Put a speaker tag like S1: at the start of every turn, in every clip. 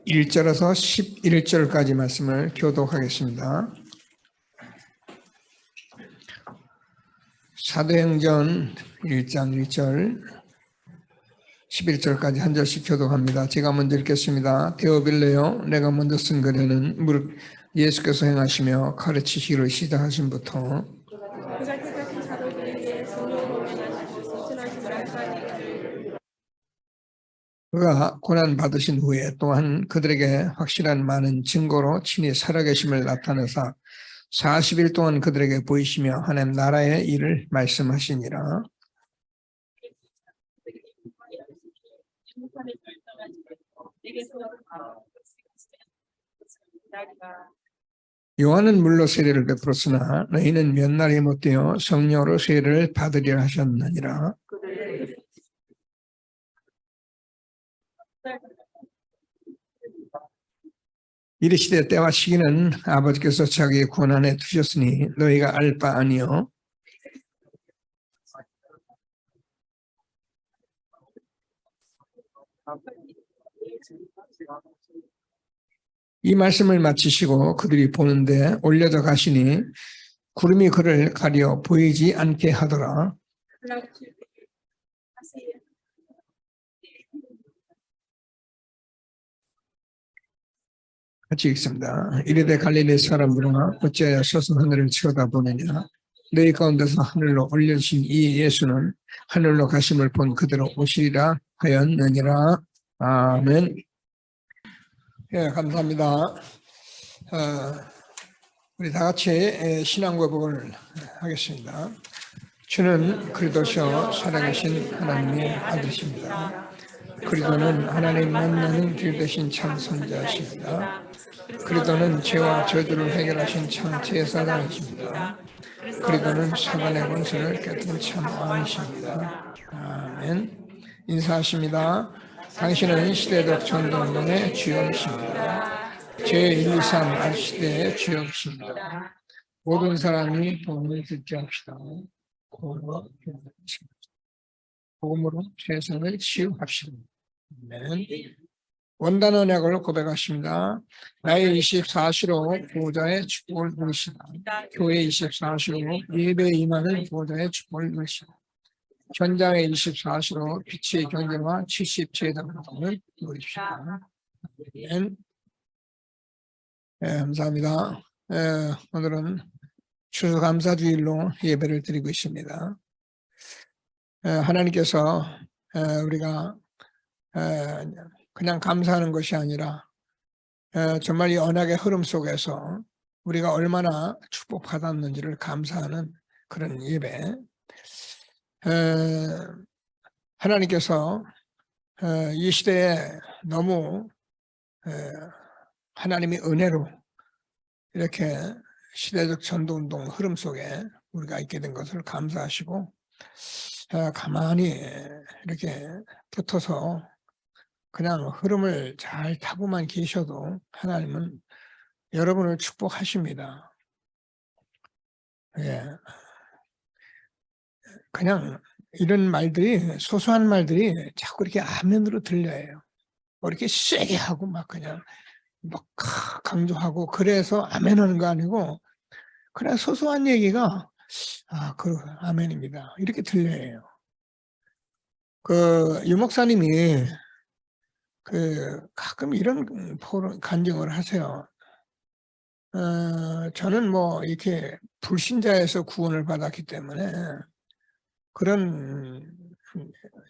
S1: 1절에서 11절까지 말씀을 교독하겠습니다. 사도행전 1장 1절 11절까지 한 절씩 교독합니다. 제가 먼저 읽겠습니다. 데오빌레요, 내가 먼저 쓴 글에는 무릇 예수께서 행하시며 가르치시기를 시작하신부터 그가 고난받으신 후에 또한 그들에게 확실한 많은 증거로 친히 살아계심을 나타내사 40일 동안 그들에게 보이시며 하나님 나라의 일을 말씀하시니라. 요한은 물로 세례를 베풀었으나 너희는 몇 날이 못되어 성령으로 세례를 받으리라 하셨느니라. 이르시되 때와 시기는 아버지께서 자기의 권한에 두셨으니 너희가 알 바 아니요 이 말씀을 마치시고 그들이 보는데 올려져 가시니 구름이 그를 가려 보이지 않게 하더라. 같이 읽습니다. 이르되 갈릴리 사람들아 어찌하여 서서 하늘을 쳐다보느냐. 너희 가운데서 하늘로 올려주신 이 예수는 하늘로 가심을 본 그대로 오시리라 하였느니라. 아멘. 예, 감사합니다. 우리 다 같이 신앙 고백을 하겠습니다. 주는 그리스도시요 살아계신 하나님의 아들이십니다. 그리스도는 하나님 만나는 길 대신 참 선지자십니다. 그리스도는 죄와 저주를 해결하신 참 제사장이십니다. 그리스도는 사단의 권세를 깨뜨린 참 왕이십니다. 아멘. 인사하십니다. 당신은 시대적 전도운동의 주역이십니다. 제1, 2, 3 알시대의 주역이십니다. 모든 사람이 복음을 듣게 합시다. 복음으로 세상을 치유합시다. 아멘. 원단 언약을 고백하십니다. 나의 24시로 보호자의 축복을 누리시다. 교회 24시로 예배에 임하는 보호자의 축복을 누리시다. 현장의 24시로 빛의 경제와 70제단을 누리시다. 아멘. 네, 감사합니다. 오늘은 추수감사주일로 예배를 드리고 있습니다. 하나님께서 우리가 그냥 감사하는 것이 아니라 정말 이 언약의 흐름 속에서 우리가 얼마나 축복받았는지를 감사하는 그런 예배. 하나님께서 이 시대에 너무 하나님의 은혜로 이렇게 시대적 전도운동 흐름 속에 우리가 있게 된 것을 감사하시고 가만히 이렇게 붙어서 그냥 흐름을 잘 타고만 계셔도 하나님은 여러분을 축복하십니다. 예. 그냥 이런 말들이, 소소한 말들이 자꾸 이렇게 아멘으로 들려요. 뭐 이렇게 세게 하고 막 그냥 막 강조하고 그래서 아멘 하는 거 아니고 그냥 소소한 얘기가 그 아멘입니다. 이렇게 들려요. 유 목사님이 가끔 이런 간증을 하세요. 저는 뭐 이렇게 불신자에서 구원을 받았기 때문에 그런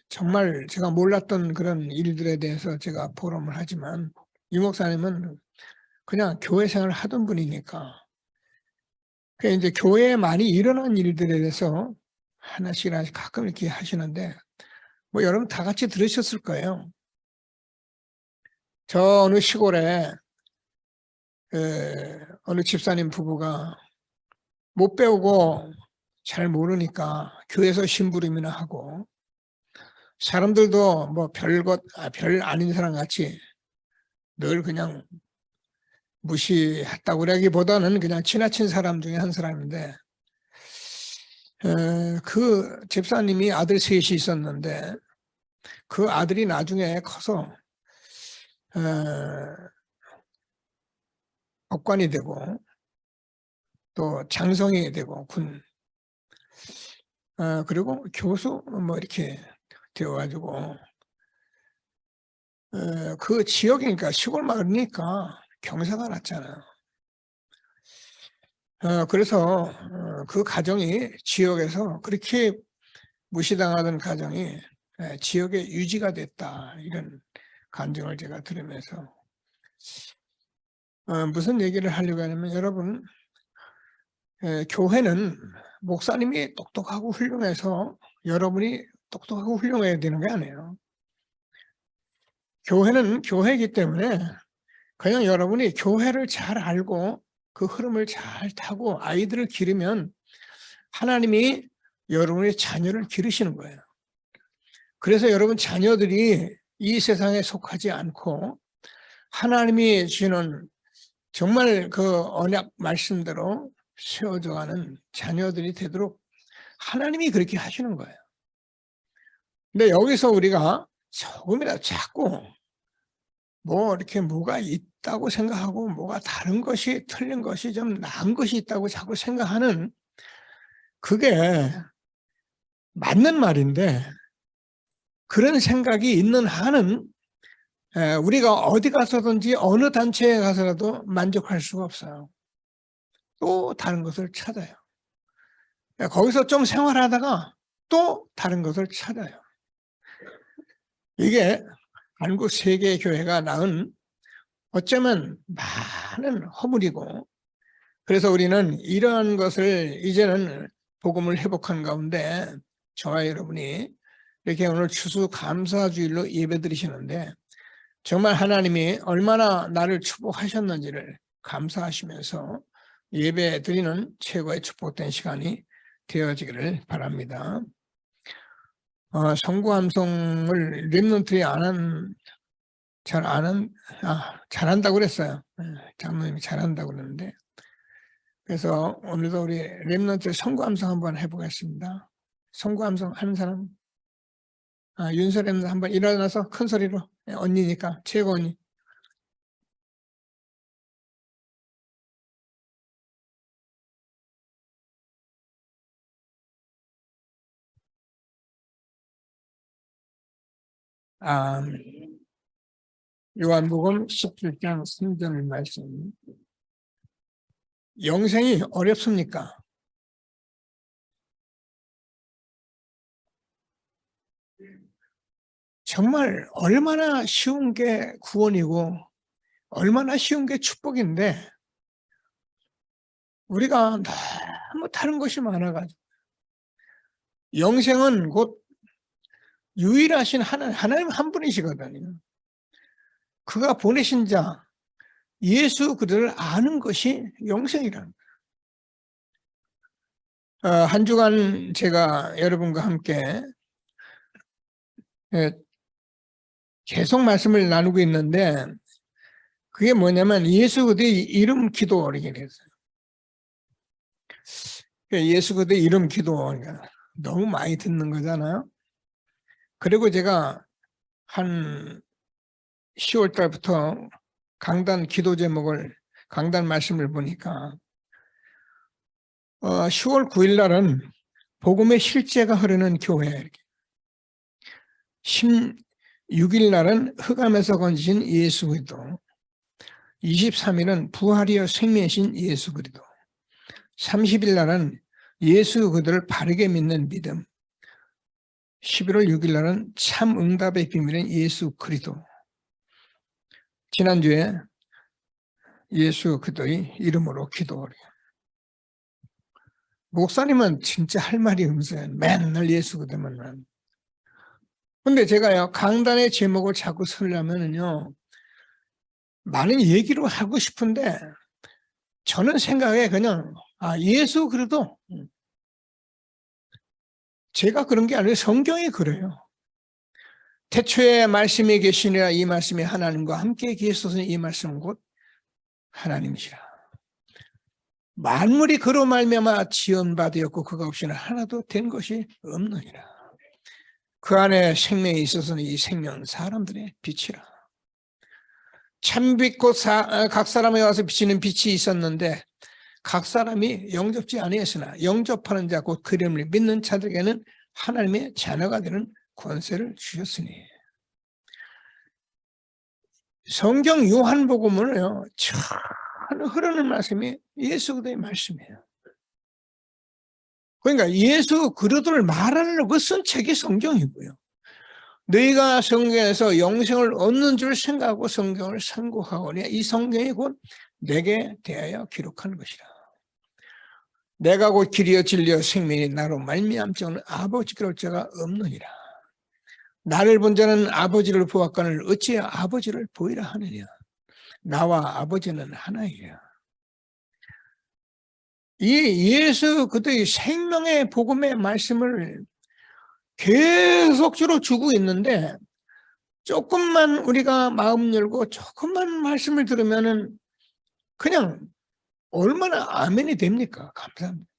S1: 정말 제가 몰랐던 그런 일들에 대해서 제가 포럼을 하지만 유 목사님은 그냥 교회 생활을 하던 분이니까 이제 교회에 많이 일어난 일들에 대해서 하나씩 가끔 이렇게 하시는데 뭐 여러분 다 같이 들으셨을 거예요. 저 어느 시골에 어느 집사님 부부가 못 배우고 잘 모르니까 교회에서 심부름이나 하고 사람들도 뭐 별 아닌 사람 같이 늘 그냥 무시했다고 그러기보다는 그냥 지나친 사람 중에 한 사람인데 그 집사님이 아들 셋이 있었는데 그 아들이 나중에 커서 법관이 되고 또 장성이 되고 그리고 교수 뭐 이렇게 되어가지고 그 지역이니까 시골 마을이니까 경사가 났잖아요. 그래서 그 가정이 지역에서 그렇게 무시당하던 가정이 지역에 유지가 됐다, 이런 감정을 제가 들으면서 무슨 얘기를 하려고 하냐면, 여러분, 교회는 목사님이 똑똑하고 훌륭해서 여러분이 똑똑하고 훌륭해야 되는 게 아니에요. 교회는 교회이기 때문에 그냥 여러분이 교회를 잘 알고 그 흐름을 잘 타고 아이들을 기르면 하나님이 여러분의 자녀를 기르시는 거예요. 그래서 여러분 자녀들이 이 세상에 속하지 않고 하나님이 주시는 정말 그 언약 말씀대로 세워져가는 자녀들이 되도록 하나님이 그렇게 하시는 거예요. 근데 여기서 우리가 조금이라도 자꾸 뭐 이렇게 뭐가 있다고 생각하고 뭐가 다른 것이, 틀린 것이, 좀 나은 것이 있다고 자꾸 생각하는, 그게 맞는 말인데, 그런 생각이 있는 한은 우리가 어디 가서든지 어느 단체에 가서라도 만족할 수가 없어요. 또 다른 것을 찾아요. 거기서 좀 생활하다가 또 다른 것을 찾아요. 이게 한국 세계교회가 낳은 어쩌면 많은 허물이고, 그래서 우리는 이러한 것을 이제는 복음을 회복한 가운데 저와 여러분이 이렇게 오늘 추수감사주일로 예배드리시는데 정말 하나님이 얼마나 나를 축복하셨는지를 감사하시면서 예배드리는 최고의 축복된 시간이 되어지기를 바랍니다. 성구함송을 렘넌트리 잘한다고 그랬어요. 장로님이 잘한다고 그러는데, 그래서 오늘도 우리 렘넌트 성구함송 한번 해보겠습니다. 성구함송 하는 사람? 윤서 렘넌트 한번 일어나서 큰 소리로, 언니니까, 최고 언니. 요한복음 17장 3절 말씀. 영생이 어렵습니까? 정말 얼마나 쉬운 게 구원이고 얼마나 쉬운 게 축복인데, 우리가 너무 다른 것이 많아가지고, 영생은 곧 유일하신 하나님 한 분이시거든요. 그가 보내신 자 예수 그들을 아는 것이 영생이라는 거예요. 한 주간 제가 여러분과 함께 계속 말씀을 나누고 있는데, 그게 뭐냐면 예수 그들의 이름 기도, 이렇게 됐어요. 예수 그들의 이름 기도, 너무 많이 듣는 거잖아요. 그리고 제가 한 10월 달부터 강단 기도 제목을, 강단 말씀을 보니까 10월 9일 날은 복음의 실제가 흐르는 교회, 이렇게. 16일 날은 흑암에서 건지신 예수 그리스도, 23일은 부활이여 생명이신 예수 그리스도, 30일 날은 예수 그들을 바르게 믿는 믿음, 11월 6일 날은 참 응답의 비밀인 예수 그리스도. 지난주에 예수 그리스도의 이름으로 기도하래요. 목사님은 진짜 할 말이 없어요. 맨날 예수 그리스도만. 근데 제가요, 강단의 제목을 자꾸 쓰려면은요, 많은 얘기로 하고 싶은데, 저는 생각에 그냥, 예수 그리스도. 제가 그런 게 아니라 성경이 그래요. 태초에 말씀이 계시니라, 이 말씀이 하나님과 함께 계시소서, 이 말씀은 곧 하나님이시라. 만물이 그로 말미암아 지은 바 되었고 그가 없이는 하나도 된 것이 없느니라. 그 안에 생명이 있어서는 이 생명은 사람들의 빛이라. 참빛 곧 각 사람에 와서 비치는 빛이 있었는데 각 사람이 영접지 아니했으나 영접하는 자 곧 그림을 믿는 자들에게는 하나님의 자녀가 되는 권세를 주셨으니. 성경 요한복음은요 참 흐르는 말씀이 예수 그리스도의 말씀이에요. 그러니까 예수 그리스도를 말하려고 쓴 책이 성경이고요. 너희가 성경에서 영생을 얻는 줄 생각하고 성경을 상고하오니 이 성경이 곧 내게 대하여 기록한 것이라. 내가 곧 길이요 진리요 생명이 나로 말미암자는 아버지께 올 자가 없느니라. 나를 본 자는 아버지를 보았거늘 어찌 아버지를 보이라 하느냐. 나와 아버지는 하나이라. 이 예수 그들의 생명의 복음의 말씀을 계속적으로 주고 있는데 조금만 우리가 마음 열고 조금만 말씀을 들으면은 그냥 얼마나 아멘이 됩니까? 감사합니다.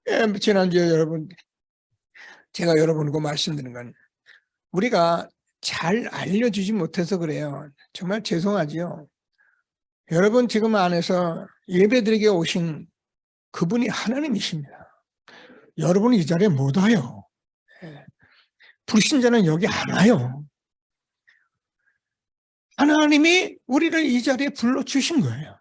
S1: 예, 지난주에 여러분 제가 여러분과 말씀드린 건 우리가 잘 알려주지 못해서 그래요. 정말 죄송하지요. 여러분 지금 안에서 예배드리게 오신 그분이 하나님이십니다. 여러분은 이 자리에 못 와요. 불신자는 여기 안 와요. 하나님이 우리를 이 자리에 불러주신 거예요.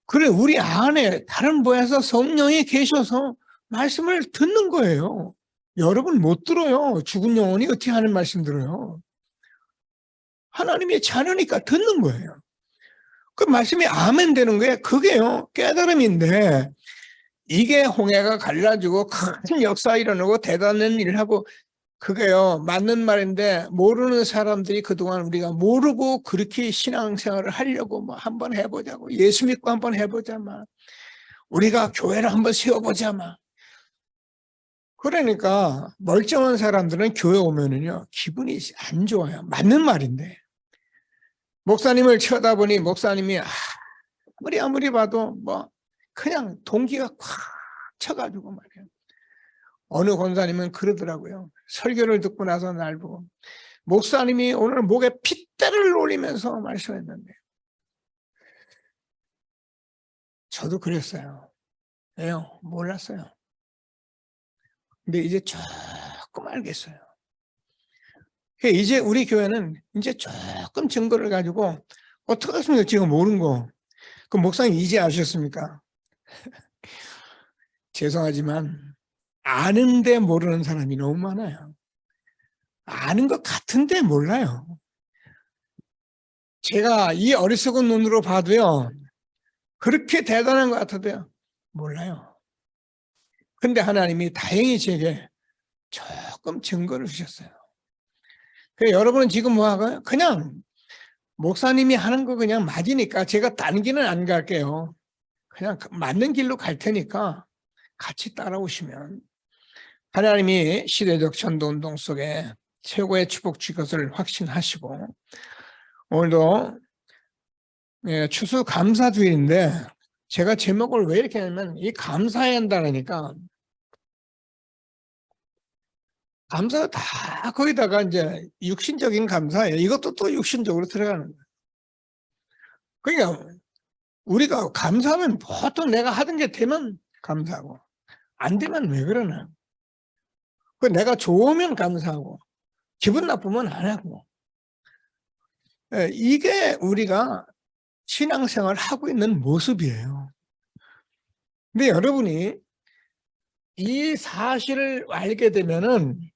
S1: 그래 우리 안에 다른 보에서 성령이 계셔서 말씀을 듣는 거예요. 여러분 못 들어요. 죽은 영혼이 어떻게 하는 말씀 들어요. 하나님의 자녀니까 듣는 거예요. 그 말씀이 아멘 되는 거예요. 그게요 깨달음인데 이게 홍해가 갈라지고 큰 역사 일어나고 대단한 일을 하고 그게요 맞는 말인데 모르는 사람들이 그동안 우리가 모르고 그렇게 신앙생활을 하려고 뭐 한번 해보자고 예수 믿고 한번 해보자 막 우리가 교회를 한번 세워보자 막 그러니까 멀쩡한 사람들은 교회 오면은요 기분이 안 좋아요. 맞는 말인데 목사님을 쳐다보니 목사님이 아무리 봐도 뭐 그냥 동기가 꽉 쳐가지고 말이에요. 어느 권사님은 그러더라고요. 설교를 듣고 나서 날 보고 목사님이 오늘 목에 핏대를 올리면서 말씀했는데 저도 그랬어요. 왜요? 몰랐어요. 근데 이제 조금 알겠어요. 이제 우리 교회는 이제 조금 증거를 가지고 어떻게 하십니까? 지금 모르는 거. 그 목사님 이제 아셨습니까? 죄송하지만 아는데 모르는 사람이 너무 많아요. 아는 것 같은데 몰라요. 제가 이 어리석은 눈으로 봐도요. 그렇게 대단한 것 같아도요. 몰라요. 근데 하나님이 다행히 제게 조금 증거를 주셨어요. 그래서 여러분은 지금 뭐 하고요? 그냥 목사님이 하는 거 그냥 맞으니까 제가 딴 길은 안 갈게요. 그냥 맞는 길로 갈 테니까 같이 따라오시면 하나님이 시대적 전도운동 속에 최고의 축복 줄 것을 확신하시고 오늘도 추수감사주일인데 제가 제목을 왜 이렇게 하냐면 이 감사해야 한다니까 감사가 다 거기다가 이제 육신적인 감사예요. 이것도 또 육신적으로 들어가는 거예요. 그러니까 우리가 감사하면 보통 내가 하던 게 되면 감사하고 안 되면 왜 그러나. 내가 좋으면 감사하고 기분 나쁘면 안 하고 이게 우리가 신앙생활을 하고 있는 모습이에요. 근데 여러분이 이 사실을 알게 되면은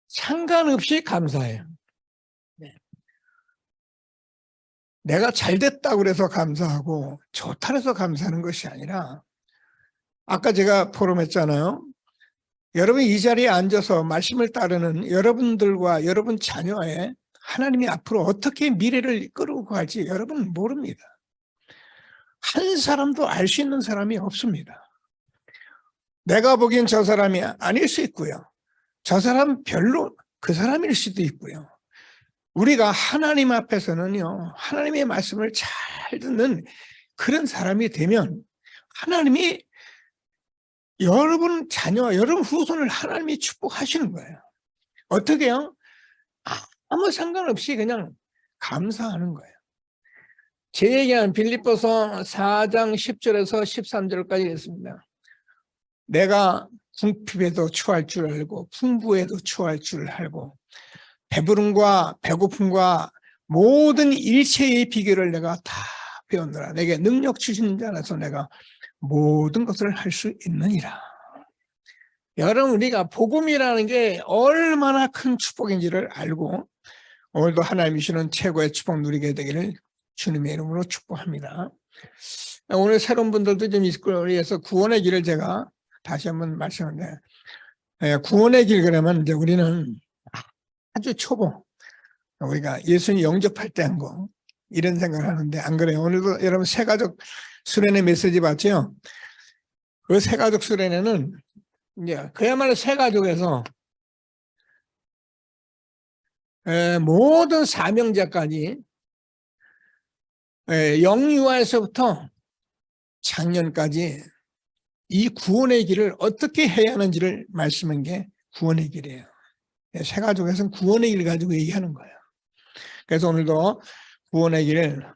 S1: 상관없이 감사해요. 내가 잘 됐다고 그래서 감사하고 좋다 해서 감사하는 것이 아니라 아까 제가 포럼했잖아요. 여러분이 이 자리에 앉아서 말씀을 따르는 여러분들과 여러분 자녀의 하나님이 앞으로 어떻게 미래를 끌고 갈지 여러분은 모릅니다. 한 사람도 알 수 있는 사람이 없습니다. 내가 보기엔 저 사람이 아닐 수 있고요. 저 사람 별로 그 사람일 수도 있고요. 우리가 하나님 앞에서는요. 하나님의 말씀을 잘 듣는 그런 사람이 되면 하나님이 여러분 자녀와 여러분 후손을 하나님이 축복하시는 거예요. 어떻게요? 아무 상관없이 그냥 감사하는 거예요. 제 얘기는 빌립보서 4장 10절에서 13절까지 있습니다. 내가 궁핍에도 처할 줄 알고 풍부에도 처할 줄 알고 배부름과 배고픔과 모든 일체의 비결을 내가 다 배웠노라. 내게 능력 주시는 자 안에서 내가 모든 것을 할 수 있느니라. 여러분, 우리가 복음이라는 게 얼마나 큰 축복인지를 알고 오늘도 하나님이 주시는 최고의 축복 누리게 되기를 주님의 이름으로 축복합니다. 오늘 새로운 분들도 좀 있을 걸 위해서 구원의 길을 제가 다시 한번 말씀하는데, 구원의 길 그러면 이제 우리는 아주 초보, 우리가 예수님 영접할 때 한 거, 이런 생각을 하는데 안 그래요. 오늘도 여러분 새가족 수련회 메시지 봤죠? 그 새가족 수련회는 이제 그야말로 새가족에서 모든 사명자까지 영유아에서부터 작년까지 이 구원의 길을 어떻게 해야 하는지를 말씀한 게 구원의 길이에요. 새가족에서는 구원의 길을 가지고 얘기하는 거예요. 그래서 오늘도 구원의 길을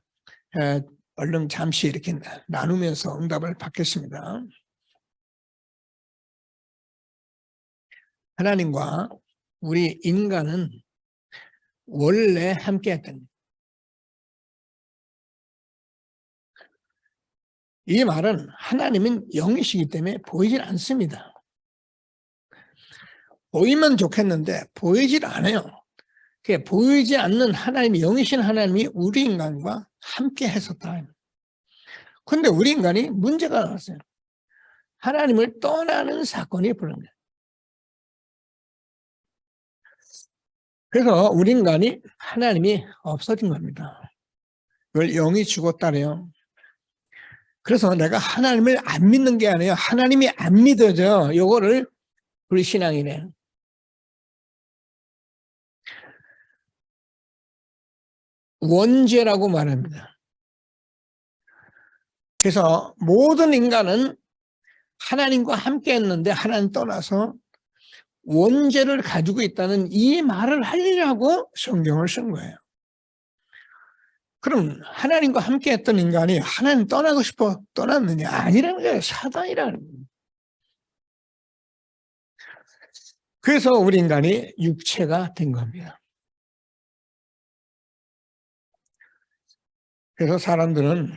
S1: 얼른 잠시 이렇게 나누면서 응답을 받겠습니다. 하나님과 우리 인간은 원래 함께했던, 이 말은 하나님은 영이시기 때문에 보이질 않습니다. 보이면 좋겠는데 보이질 않아요. 보이지 않는 하나님이, 영이신 하나님이 우리 인간과 함께 했었다. 그런데 우리 인간이 문제가 나왔어요. 하나님을 떠나는 사건이 벌어진 거예요. 그래서 우리 인간이 하나님이 없어진 겁니다. 그걸 영이 죽었다래요. 그래서 내가 하나님을 안 믿는 게 아니에요. 하나님이 안 믿어져. 요거를 불신앙이래요. 원죄라고 말합니다. 그래서 모든 인간은 하나님과 함께 했는데 하나님 떠나서 원죄를 가지고 있다는 이 말을 하려고 성경을 쓴 거예요. 그럼 하나님과 함께 했던 인간이 하나님 떠나고 싶어 떠났느냐? 아니라는 거예요. 사단이라는 거예요. 그래서 우리 인간이 육체가 된 겁니다. 그래서 사람들은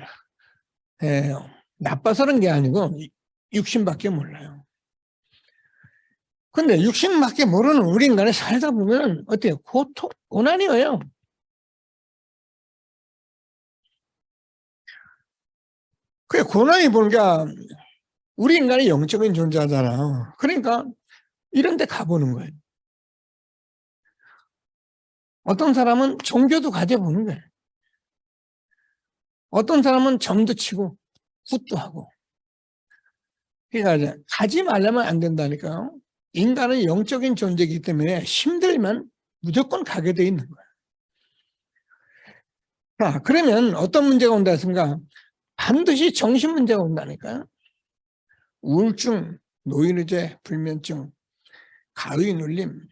S1: 나빠서 그런 게 아니고 육신밖에 몰라요. 근데 육신밖에 모르는 우리 인간이 살다 보면 어때요? 고난이에요. 그 고난이 보니까 우리 인간이 영적인 존재잖아. 그러니까 이런 데 가보는 거예요. 어떤 사람은 종교도 가져보는 거예요. 어떤 사람은 점도 치고 굿도 하고. 그러니까 가지 말라면 안 된다니까요. 인간은 영적인 존재이기 때문에 힘들면 무조건 가게 돼 있는 거예요. 자, 그러면 어떤 문제가 온다 했습니까? 반드시 정신 문제가 온다니까요. 우울증, 노인의제, 불면증, 가위 눌림.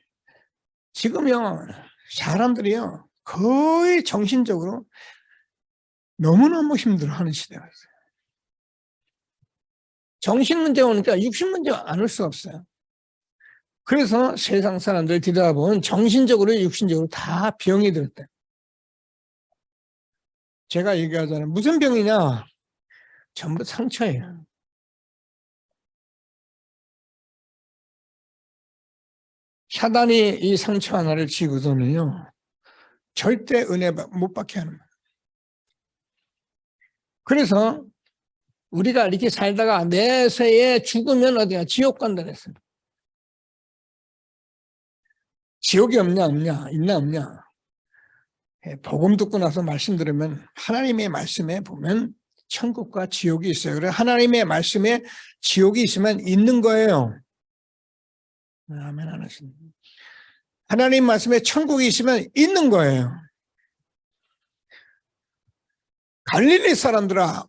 S1: 지금요, 사람들이요, 거의 정신적으로 너무너무 힘들어하는 시대가 있어요. 정신 문제가 오니까 육신 문제가 안 올 수 없어요. 그래서 세상 사람들 뒤돌아보면 정신적으로 육신적으로 다 병이 들었대. 제가 얘기하잖아요. 무슨 병이냐? 전부 상처예요. 사단이 이 상처 하나를 쥐고서는요, 절대 은혜 못 받게 하는 거예요. 그래서 우리가 이렇게 살다가 내세에 죽으면 어디야? 지옥 간다 그랬어요. 지옥이 없냐, 없냐, 있나, 없냐. 복음 듣고 나서 말씀 들으면 하나님의 말씀에 보면 천국과 지옥이 있어요. 그래서 하나님의 말씀에 지옥이 있으면 있는 거예요. 아멘 안 하십니다. 하나님 말씀에 천국이 있으면 있는 거예요. 갈릴리 사람들아,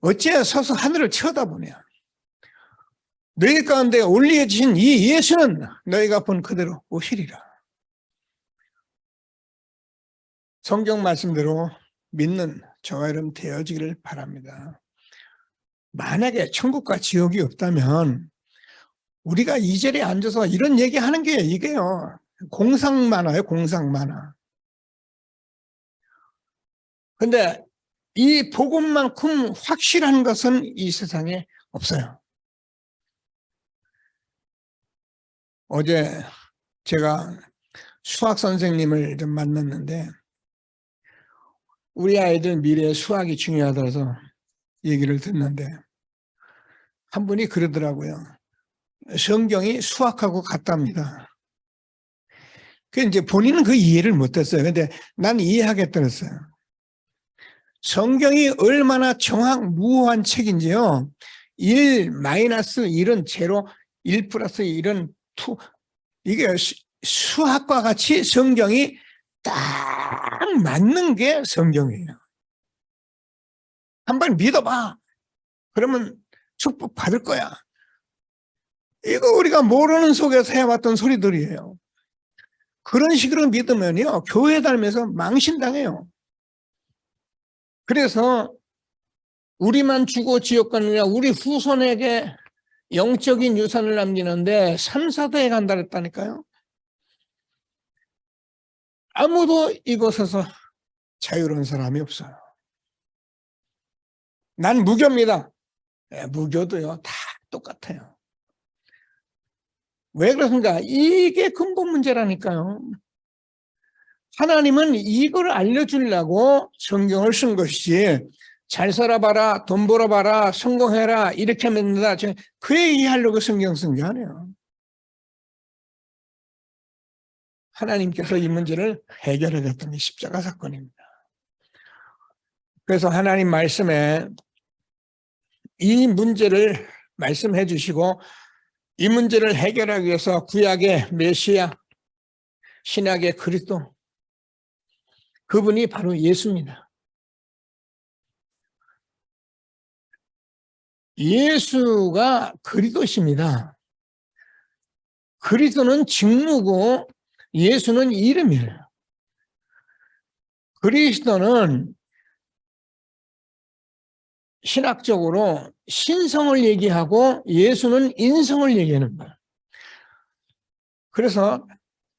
S1: 어찌해 서서 하늘을 쳐다보냐. 너희 가운데 올리해진 이 예수는 너희가 본 그대로 오시리라. 성경 말씀대로 믿는 저와 여러분 되어지기를 바랍니다. 만약에 천국과 지옥이 없다면 우리가 이 자리에 앉아서 이런 얘기하는 게 이게요. 공상만화예요. 공상만화. 근데 이 복음만큼 확실한 것은 이 세상에 없어요. 어제 제가 수학 선생님을 좀 만났는데 우리 아이들 미래에 수학이 중요하다서 얘기를 듣는데 한 분이 그러더라고요. 성경이 수학하고 같답니다. 그 이제 본인은 그 이해를 못했어요. 근데 난 이해하겠다 그랬어요. 성경이 얼마나 정확무한 책인지요. 1 마이너스 1은 제로, 1 플러스 1은 2. 이게 수학과 같이 성경이 딱 맞는 게 성경이에요. 한번 믿어봐. 그러면 축복 받을 거야. 이거 우리가 모르는 속에서 해왔던 소리들이에요. 그런 식으로 믿으면요, 교회 다니면서 망신당해요. 그래서 우리만 죽어 지옥 가는 게 아니라 우리 후손에게 영적인 유산을 남기는데 3, 4대에 간다 그랬다니까요. 아무도 이곳에서 자유로운 사람이 없어요. 난 무교입니다. 무교도요, 다 똑같아요. 왜 그렇습니까? 이게 근본 문제라니까요. 하나님은 이걸 알려주려고 성경을 쓴 것이지, 잘 살아봐라, 돈 벌어봐라, 성공해라, 이렇게 하면 된다. 그 얘기하려고 성경 쓴 게 아니에요. 하나님께서 이 문제를 해결하셨던 게 십자가 사건입니다. 그래서 하나님 말씀에 이 문제를 말씀해 주시고 이 문제를 해결하기 위해서 구약의 메시아, 신약의 그리스도, 그분이 바로 예수입니다. 예수가 그리스도십니다. 그리스도는 직무고 예수는 이름이에요. 그리스도는 신학적으로 신성을 얘기하고 예수는 인성을 얘기하는 거예요. 그래서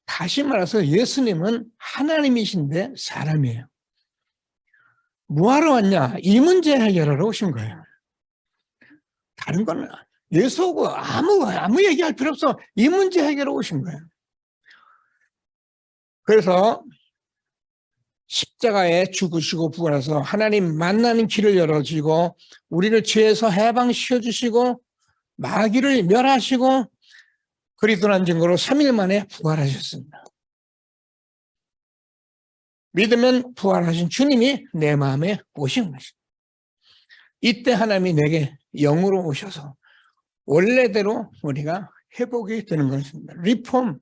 S1: 다시 말해서 예수님은 하나님이신데 사람이에요. 뭐하러 왔냐? 이 문제 해결하러 오신 거예요. 다른 건 예수하고 아무 얘기할 필요 없어. 이 문제 해결하러 오신 거예요. 그래서 십자가에 죽으시고 부활해서 하나님 만나는 길을 열어주시고 우리를 죄에서 해방시켜 주시고 마귀를 멸하시고 그리스도라는 증거로 3일 만에 부활하셨습니다. 믿으면 부활하신 주님이 내 마음에 오신 것입니다. 이때 하나님이 내게 영으로 오셔서 원래대로 우리가 회복이 되는 것입니다. 리폼.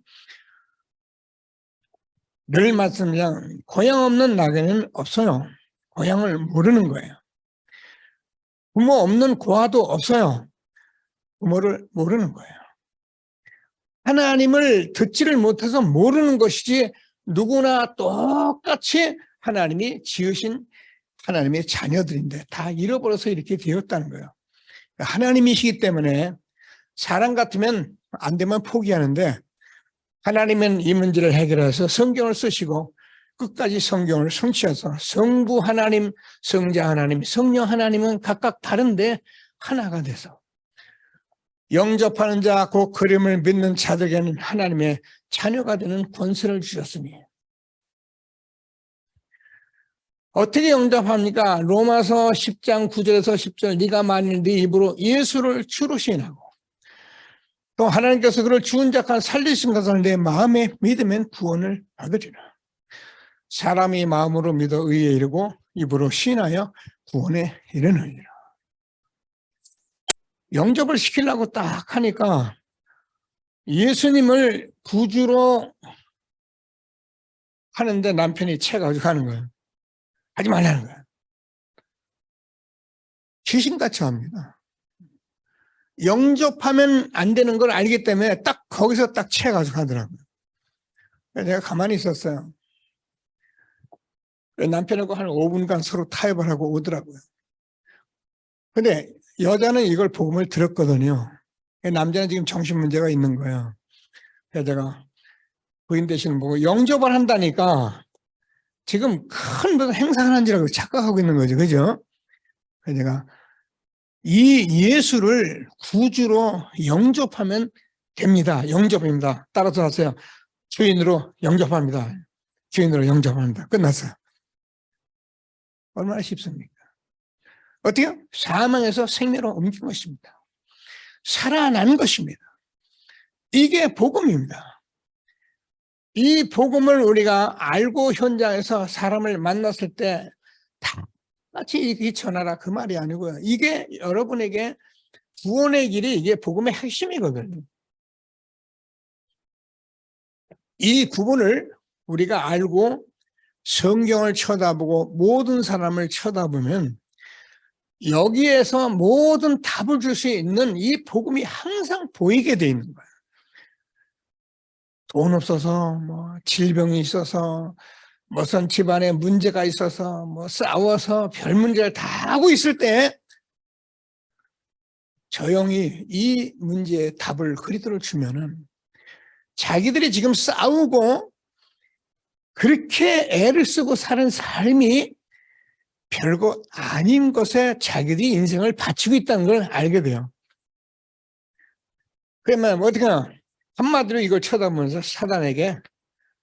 S1: 늘 말씀드리면 고향 없는 낙에는 없어요. 고향을 모르는 거예요. 부모 없는 고아도 없어요. 부모를 모르는 거예요. 하나님을 듣지를 못해서 모르는 것이지 누구나 똑같이 하나님이 지으신 하나님의 자녀들인데 다 잃어버려서 이렇게 되었다는 거예요. 하나님이시기 때문에 사람 같으면 안 되면 포기하는데 하나님은 이 문제를 해결해서 성경을 쓰시고 끝까지 성경을 성취해서 성부 하나님, 성자 하나님, 성령 하나님은 각각 다른데 하나가 돼서 영접하는 자, 그 그림을 믿는 자들에게는 하나님의 자녀가 되는 권세를 주셨으니 어떻게 영접합니까? 로마서 10장 9절에서 10절 네가 만일 네 입으로 예수를 주로 시인하고 또 하나님께서 그를 죽은 자 가운데 살리신 것을 내 마음에 믿으면 구원을 받으리라. 사람이 마음으로 믿어 의에 이르고 입으로 시인하여 구원에 이르느니라. 영접을 시키려고 딱 하니까 예수님을 구주로 하는데 남편이 채가지고 하는 거예요. 하지 말라는 거예요. 귀신같이 합니다. 영접하면 안 되는 걸 알기 때문에 딱 거기서 딱 채가지고 하더라고요. 내가 가만히 있었어요. 남편하고 한 5분간 서로 타협을 하고 오더라고요. 근데 여자는 이걸 복음을 들었거든요. 남자는 지금 정신 문제가 있는 거예요. 그래서 제가 부인 대신 보고 영접을 한다니까 지금 큰 무슨 행사를 한 줄 알고 착각하고 있는 거죠. 그죠? 그래서 제가 이 예수를 구주로 영접하면 됩니다. 영접입니다. 따라서 하세요. 주인으로 영접합니다. 주인으로 영접합니다. 끝났어요. 얼마나 쉽습니까? 어떻게? 사망에서 생명으로 옮긴 것입니다. 살아난 것입니다. 이게 복음입니다. 이 복음을 우리가 알고 현장에서 사람을 만났을 때 다 같이 이 전하라 그 말이 아니고요. 이게 여러분에게 구원의 길이 이게 복음의 핵심이거든요. 이 부분을 우리가 알고 성경을 쳐다보고 모든 사람을 쳐다보면 여기에서 모든 답을 줄 수 있는 이 복음이 항상 보이게 돼 있는 거예요. 돈 없어서 뭐 질병이 있어서 무슨 집안에 문제가 있어서 뭐 싸워서 별 문제를 다 하고 있을 때 조용히 이 문제의 답을 그리스도를 주면은 자기들이 지금 싸우고 그렇게 애를 쓰고 사는 삶이 별거 아닌 것에 자기들이 인생을 바치고 있다는 걸 알게 돼요. 그러면 어떻게 하나? 한마디로 이걸 쳐다보면서 사단에게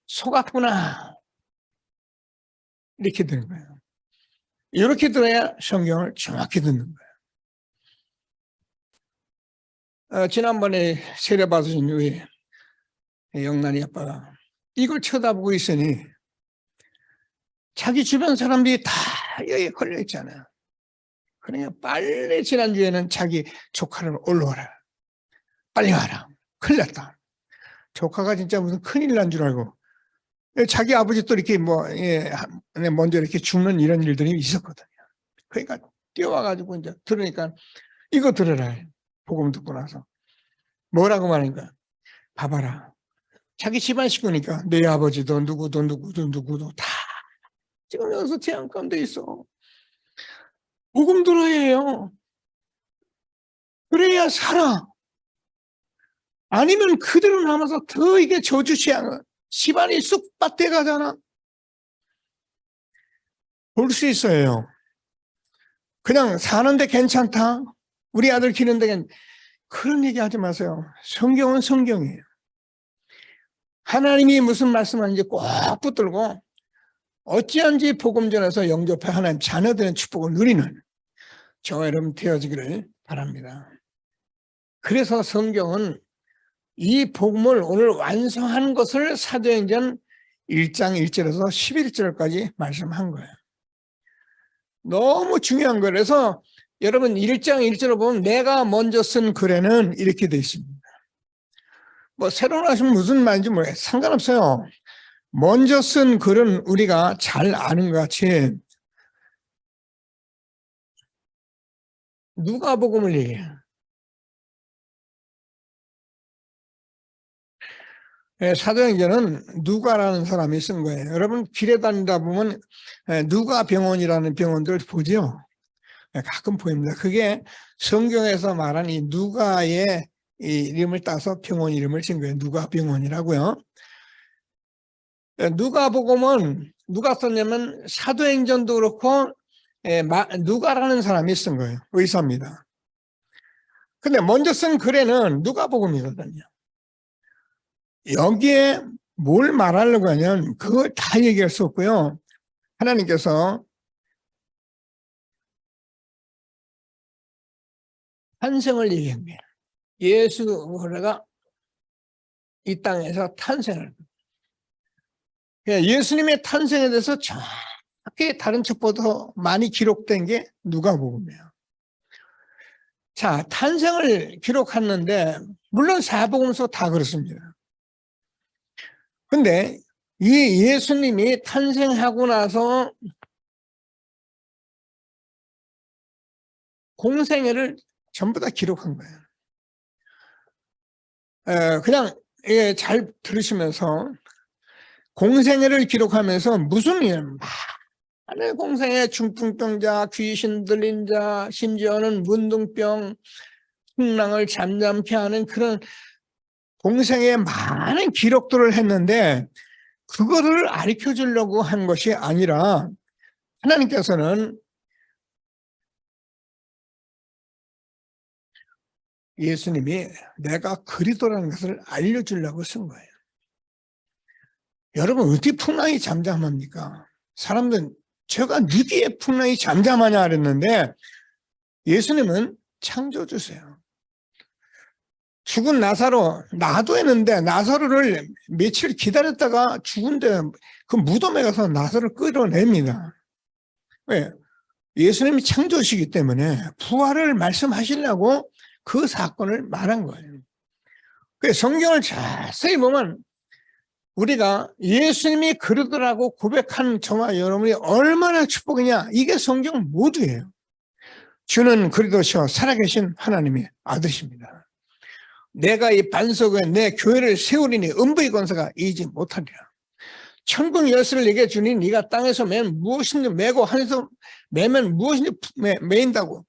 S1: 속았구나 이렇게 되는 거예요. 이렇게 들어야 성경을 정확히 듣는 거예요. 지난번에 세례 받으신 후에 영란이 아빠가 이걸 쳐다보고 있으니 자기 주변 사람들이 다 여기에 걸려 있잖아요. 그러니까 빨리 지난주에는 자기 조카를 올라와라. 빨리 와라. 큰일 났다. 조카가 진짜 무슨 큰일 난 줄 알고 자기 아버지 또 이렇게 뭐 먼저 이렇게 죽는 이런 일들이 있었거든요. 그러니까 뛰어와가지고 이제 들으니까 이거 들으라. 복음 듣고 나서 뭐라고 말하니까 봐봐라. 자기 집안 식구니까 내 아버지도 누구도 다 지금 여기서 재앙 가운데 있어. 복음 들어야 해요. 그래야 살아. 아니면 그대로 남아서 더 이게 저주 재앙을 집안이 쑥밭돼 가잖아. 볼 수 있어요. 그냥 사는데 괜찮다. 우리 아들 기는데 그런 얘기 하지 마세요. 성경은 성경이에요. 하나님이 무슨 말씀하는지 꼭 붙들고 어찌한지 복음 전해서 영접해 하나님 자녀들의 축복을 누리는 저와 여러분 되어지기를 바랍니다. 그래서 성경은 이 복음을 오늘 완성한 것을 사도행전 1장 1절에서 11절까지 말씀한 거예요. 너무 중요한 거예요. 그래서 여러분 1장 1절을 보면 내가 먼저 쓴 글에는 이렇게 되어 있습니다. 뭐 새로 하시면 무슨 말인지 모르겠어요. 상관없어요. 먼저 쓴 글은 우리가 잘 아는 것 같이 누가복음을 얘기해요. 사도행전은 누가라는 사람이 쓴 거예요. 여러분 길에 다니다 보면 누가병원이라는 병원들 보죠. 가끔 보입니다. 그게 성경에서 말한 이 누가의 이 이름을 따서 병원 이름을 진 거예요. 누가병원이라고요. 누가복음은 누가 썼냐면 사도행전도 그렇고 누가라는 사람이 쓴 거예요. 의사입니다. 근데 먼저 쓴 글에는 누가복음이거든요. 여기에 뭘 말하려고 하냐면 그걸 다 얘기할 수 없고요. 하나님께서 탄생을 얘기합니다. 예수가 이 땅에서 탄생을. 예수님의 탄생에 대해서 정확히 다른 책보다 많이 기록된 게 누가복음이에요. 자, 탄생을 기록했는데 물론 사복음서 다 그렇습니다. 근데 이 예수님이 탄생하고 나서 공생애를 전부 다 기록한 거예요. 그냥 잘 들으시면서 공생애를 기록하면서 무슨 일 막 하늘 공생의 중풍병자, 귀신 들린 자, 심지어는 문둥병, 풍랑을 잠잠케 하는 그런 공생의 많은 기록들을 했는데 그거를 가르쳐 주려고 한 것이 아니라 하나님께서는 예수님이 내가 그리스도라는 것을 알려주려고 쓴 거예요. 여러분 어떻게 풍랑이 잠잠합니까? 사람들은 제가 어디에 풍랑이 잠잠하냐 그랬는데 예수님은 창조주세요. 죽은 나사로 놔두었는데 나사로를 며칠 기다렸다가 죽은데 그 무덤에 가서 나사로를 끌어냅니다. 왜? 예수님이 창조시기 때문에 부활을 말씀하시려고 그 사건을 말한 거예요. 그래서 성경을 자세히 보면 우리가 예수님이 그러더라고 고백한 저와 여러분이 얼마나 축복이냐, 이게 성경 모두예요. 주는 그리스도시요 살아계신 하나님의 아들이십니다. 내가 이 반석에 내 교회를 세우리니 음부의 권세가 이기지 못하리라. 천국 열쇠를 내게 주니 네가 땅에서 매면 무엇인지 매고 하늘에서 매면 무엇인지 매인다고.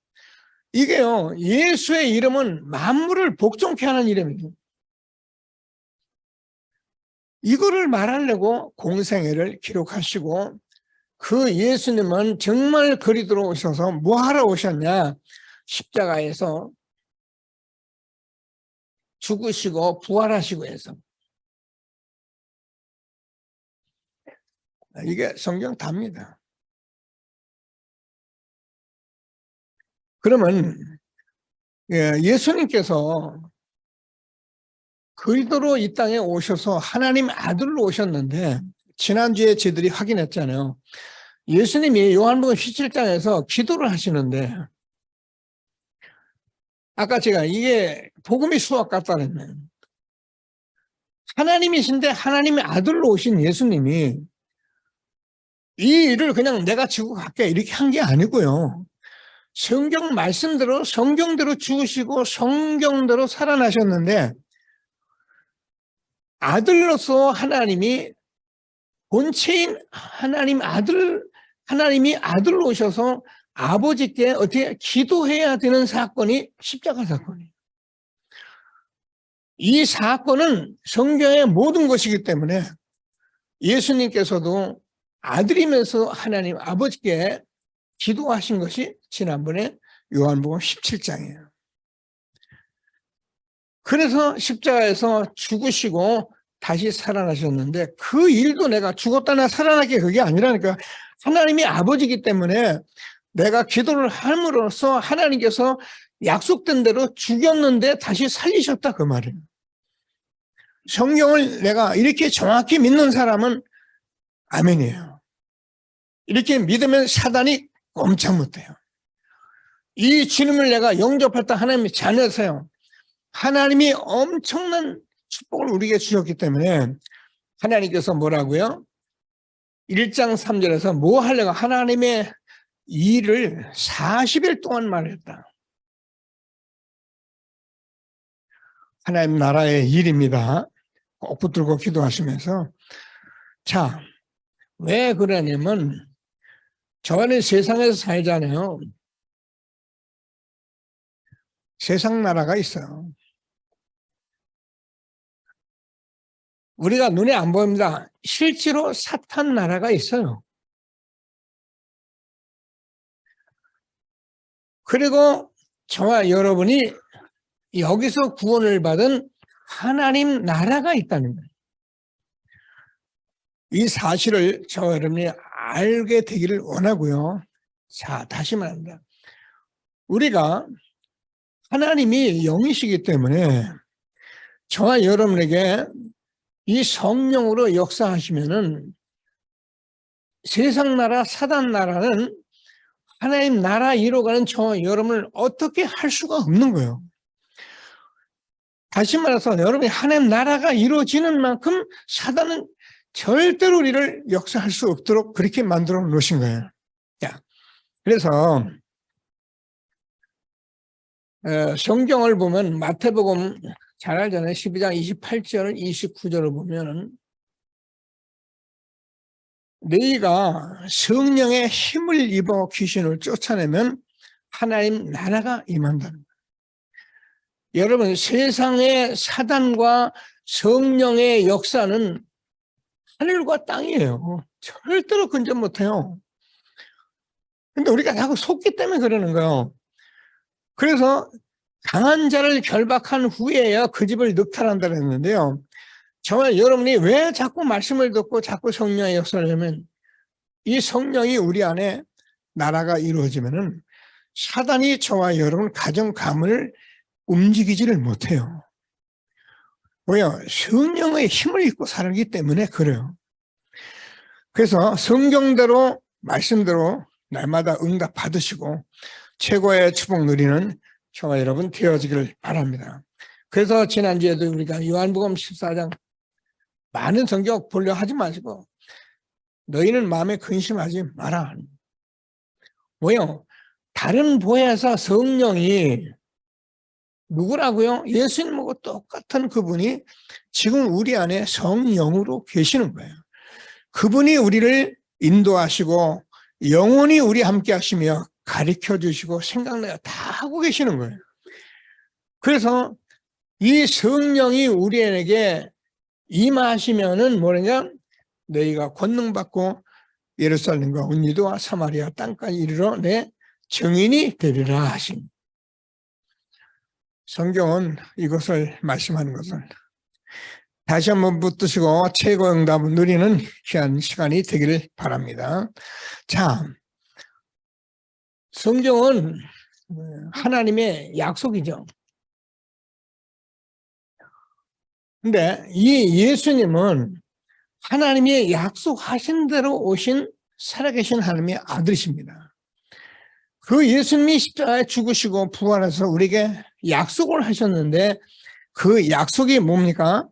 S1: 이게요, 예수의 이름은 만물을 복종케 하는 이름이에요. 이거를 말하려고 공생애를 기록하시고, 그 예수님은 정말 그리스도로 오셔서 뭐 하러 오셨냐? 십자가에서 죽으시고 부활하시고 해서. 이게 성경 답니다. 그러면 예수님께서 그리스도로 이 땅에 오셔서 하나님 아들로 오셨는데, 지난주에 저희들이 확인했잖아요. 예수님이 요한복음 17장에서 기도를 하시는데, 아까 제가 이게 복음의 수학 같다 그랬네요. 하나님이신데 하나님의 아들로 오신 예수님이 이 일을 그냥 내가 지고 갈게 이렇게 한 게 아니고요. 성경 말씀대로 성경대로 죽으시고 성경대로 살아나셨는데, 아들로서 하나님이 본체인 하나님이 아들로 오셔서 아버지께 어떻게 기도해야 되는 사건이 십자가 사건이에요. 이 사건은 성경의 모든 것이기 때문에 예수님께서도 아들이면서 하나님 아버지께 기도하신 것이 지난번에 요한복음 17장이에요. 그래서 십자가에서 죽으시고 다시 살아나셨는데, 그 일도 내가 죽었다나 살아나게 그게 아니라니까. 하나님이 아버지이기 때문에 내가 기도를 함으로써 하나님께서 약속된 대로 죽였는데 다시 살리셨다 그 말이에요. 성경을 내가 이렇게 정확히 믿는 사람은 아멘이에요. 이렇게 믿으면 사단이 꼼짝 못해요. 이 주님을 내가 영접했다, 하나님의 자녀세요. 하나님이 엄청난 축복을 우리에게 주셨기 때문에 하나님께서 뭐라고요? 1장 3절에서 뭐 하려고 하나님의 일을 40일 동안 말했다. 하나님 나라의 일입니다. 꼭 붙들고 기도하시면서. 자, 왜 그러냐면 저는 세상에서 살잖아요. 세상 나라가 있어요. 우리가 눈에 안 보입니다. 실제로 사탄 나라가 있어요. 그리고 저와 여러분이 여기서 구원을 받은 하나님 나라가 있다는 거예요. 이 사실을 저와 여러분이 알게 되기를 원하고요. 자, 다시 말합니다. 우리가 하나님이 영이시기 때문에 저와 여러분에게 이 성령으로 역사하시면은 세상 나라, 사단 나라는 하나님 나라 이루어가는 저와 여러분을 어떻게 할 수가 없는 거예요. 다시 말해서 여러분이 하나님 나라가 이루어지는 만큼 사단은 절대로 우리를 역사할 수 없도록 그렇게 만들어 놓으신 거예요. 자, 그래서 성경을 보면 마태복음 잘 알잖아요. 12장 28절, 29절을 보면은 너희가 성령의 힘을 입어 귀신을 쫓아내면 하나님 나라가 임한다는 거예요. 여러분, 세상의 사단과 성령의 역사는 하늘과 땅이에요. 절대로 근접 못해요. 근데 우리가 자꾸 속기 때문에 그러는 거예요. 그래서 강한 자를 결박한 후에야 그 집을 늑탈한다 그랬는데요. 정말 여러분이 왜 자꾸 말씀을 듣고 자꾸 성령의 역사를 하면 이 성령이 우리 안에 나라가 이루어지면은 사단이 저와 여러분 가정 가문을 움직이지를 못해요. 왜요? 성령의 힘을 입고 살기 때문에 그래요. 그래서 성경대로 말씀대로 날마다 응답 받으시고 최고의 축복 누리는 저와 여러분 되어지기를 바랍니다. 그래서 지난주에도 우리가 요한복음 14장 많은 성경 보려 하지 마시고 너희는 마음에 근심하지 마라. 왜요? 다른 보혜사 성령이 누구라고요? 예수님하고 똑같은 그분이 지금 우리 안에 성령으로 계시는 거예요. 그분이 우리를 인도하시고 영원히 우리 함께 하시며 가르쳐 주시고 생각나요 다 하고 계시는 거예요. 그래서 이 성령이 우리에게 임하시면은 뭐냐? 너희가 권능 받고 예루살렘과 온 유대와 사마리아 땅까지 이르러 내 증인이 되리라 하신. 성경은 이것을 말씀하는 것을 다시 한번 붙드시고 최고 응답을 누리는 귀한 시간이 되기를 바랍니다. 자, 성경은 하나님의 약속이죠. 근데 이 예수님은 하나님이 약속하신 대로 오신 살아계신 하나님의 아들이십니다. 그 예수님이 십자가에 죽으시고 부활해서 우리에게 약속을 하셨는데 그 약속이 뭡니까?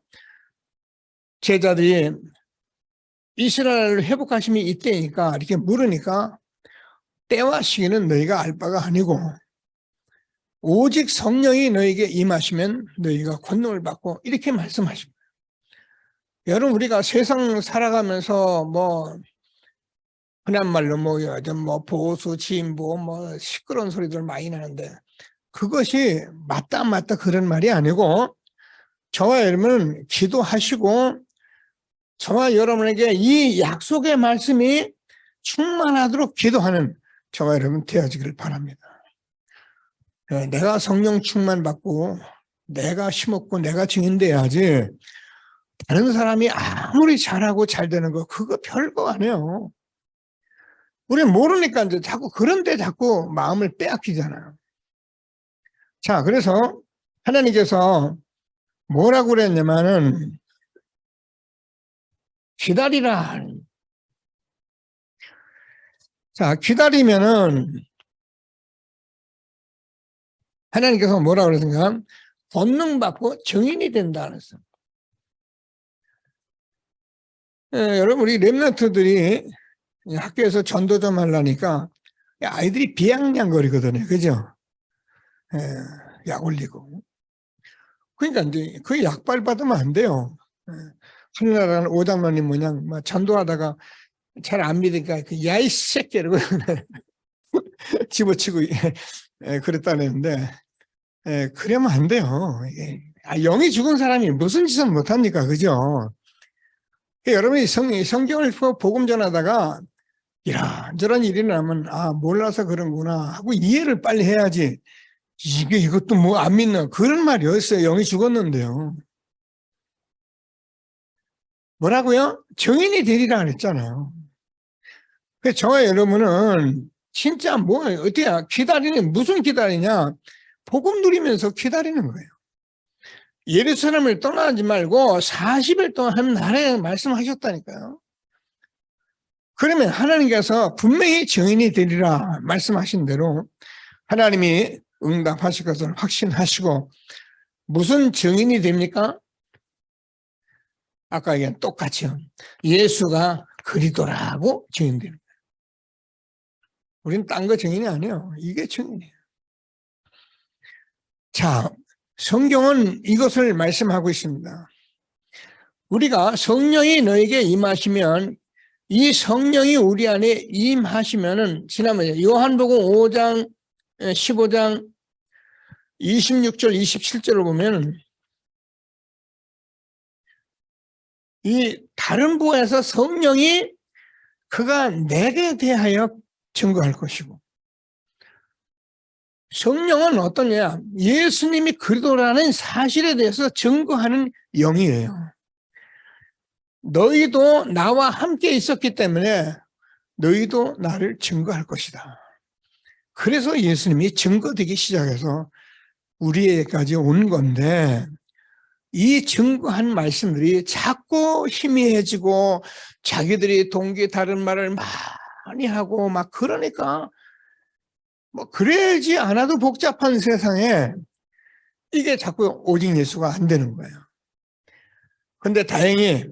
S1: 제자들이 이스라엘을 회복하심이 이때니까 이렇게 물으니까 때와 시기는 너희가 알 바가 아니고 오직 성령이 너희에게 임하시면 너희가 권능을 받고 이렇게 말씀하십니다. 여러분 우리가 세상 살아가면서 뭐 흔한 말로 뭐 요즘 뭐 보수 진보 뭐 시끄러운 소리들 많이 나는데 그것이 맞다 그런 말이 아니고 저와 여러분은 기도하시고 저와 여러분에게 이 약속의 말씀이 충만하도록 기도하는 저와 여러분 되어지기를 바랍니다. 내가 성령 충만 받고 내가 심었고 내가 증인돼야지 다른 사람이 아무리 잘하고 잘 되는 거 그거 별거 아니에요. 우리 모르니까 이제 자꾸 그런데 자꾸 마음을 빼앗기잖아요. 자, 그래서 하나님께서 뭐라고 그랬냐면은 기다리라. 자, 기다리면은 하나님께서 뭐라고 그랬습니까? 권능 받고 증인이 된다 그랬어요. 여러분 우리 렘넌트들이 학교에서 전도 좀 하려니까 아이들이 비양냥거리거든요. 그죠? 약 올리고. 그러니까 이제 그 약발 받으면 안 돼요. 하늘나라는 오장로님 모양 막 전도하다가 잘 안 믿으니까 그 야이 새끼 이러고 집어치고 그랬다는데 그러면 안 돼요. 영이 죽은 사람이 무슨 짓을 못합니까? 그죠? 여러분이 성경을 복음 전하다가 이런저런 일이 나면 몰라서 그런구나 하고 이해를 빨리 해야지 이것도 뭐 안 믿는 그런 말이 어딨어요. 영이 죽었는데요. 뭐라고요? 증인이 되리라 그랬잖아요. 그래서 저와 여러분은 진짜 뭐 어떻게 기다리는 무슨 기다리냐? 복음 누리면서 기다리는 거예요. 예루살렘을 떠나지 말고 40일 동안 한 날에 말씀하셨다니까요. 그러면 하나님께서 분명히 증인이 되리라 말씀하신 대로 하나님이 응답하실 것을 확신하시고 무슨 증인이 됩니까? 아까 얘기한 똑같이요. 예수가 그리스도라고 증인됩니다. 우리는 딴 거 증인이 아니에요. 이게 증인이에요. 자, 성경은 이것을 말씀하고 있습니다. 우리가 성령이 너에게 임하시면 이 성령이 우리 안에 임하시면은, 지난번에 요한복음 5장 15장 26절 27절을 보면 이 다른 부에서 성령이 그가 내게 대하여 증거할 것이고, 성령은 어떠냐, 예수님이 그리스도라는 사실에 대해서 증거하는 영이에요. 너희도 나와 함께 있었기 때문에 너희도 나를 증거할 것이다. 그래서 예수님이 증거되기 시작해서 우리에게까지 온 건데, 이 증거한 말씀들이 자꾸 희미해지고 자기들이 동기 다른 말을 많이 하고 막 그러니까 뭐 그래야지 않아도 복잡한 세상에 이게 자꾸 오직 예수가 안 되는 거예요. 근데 다행히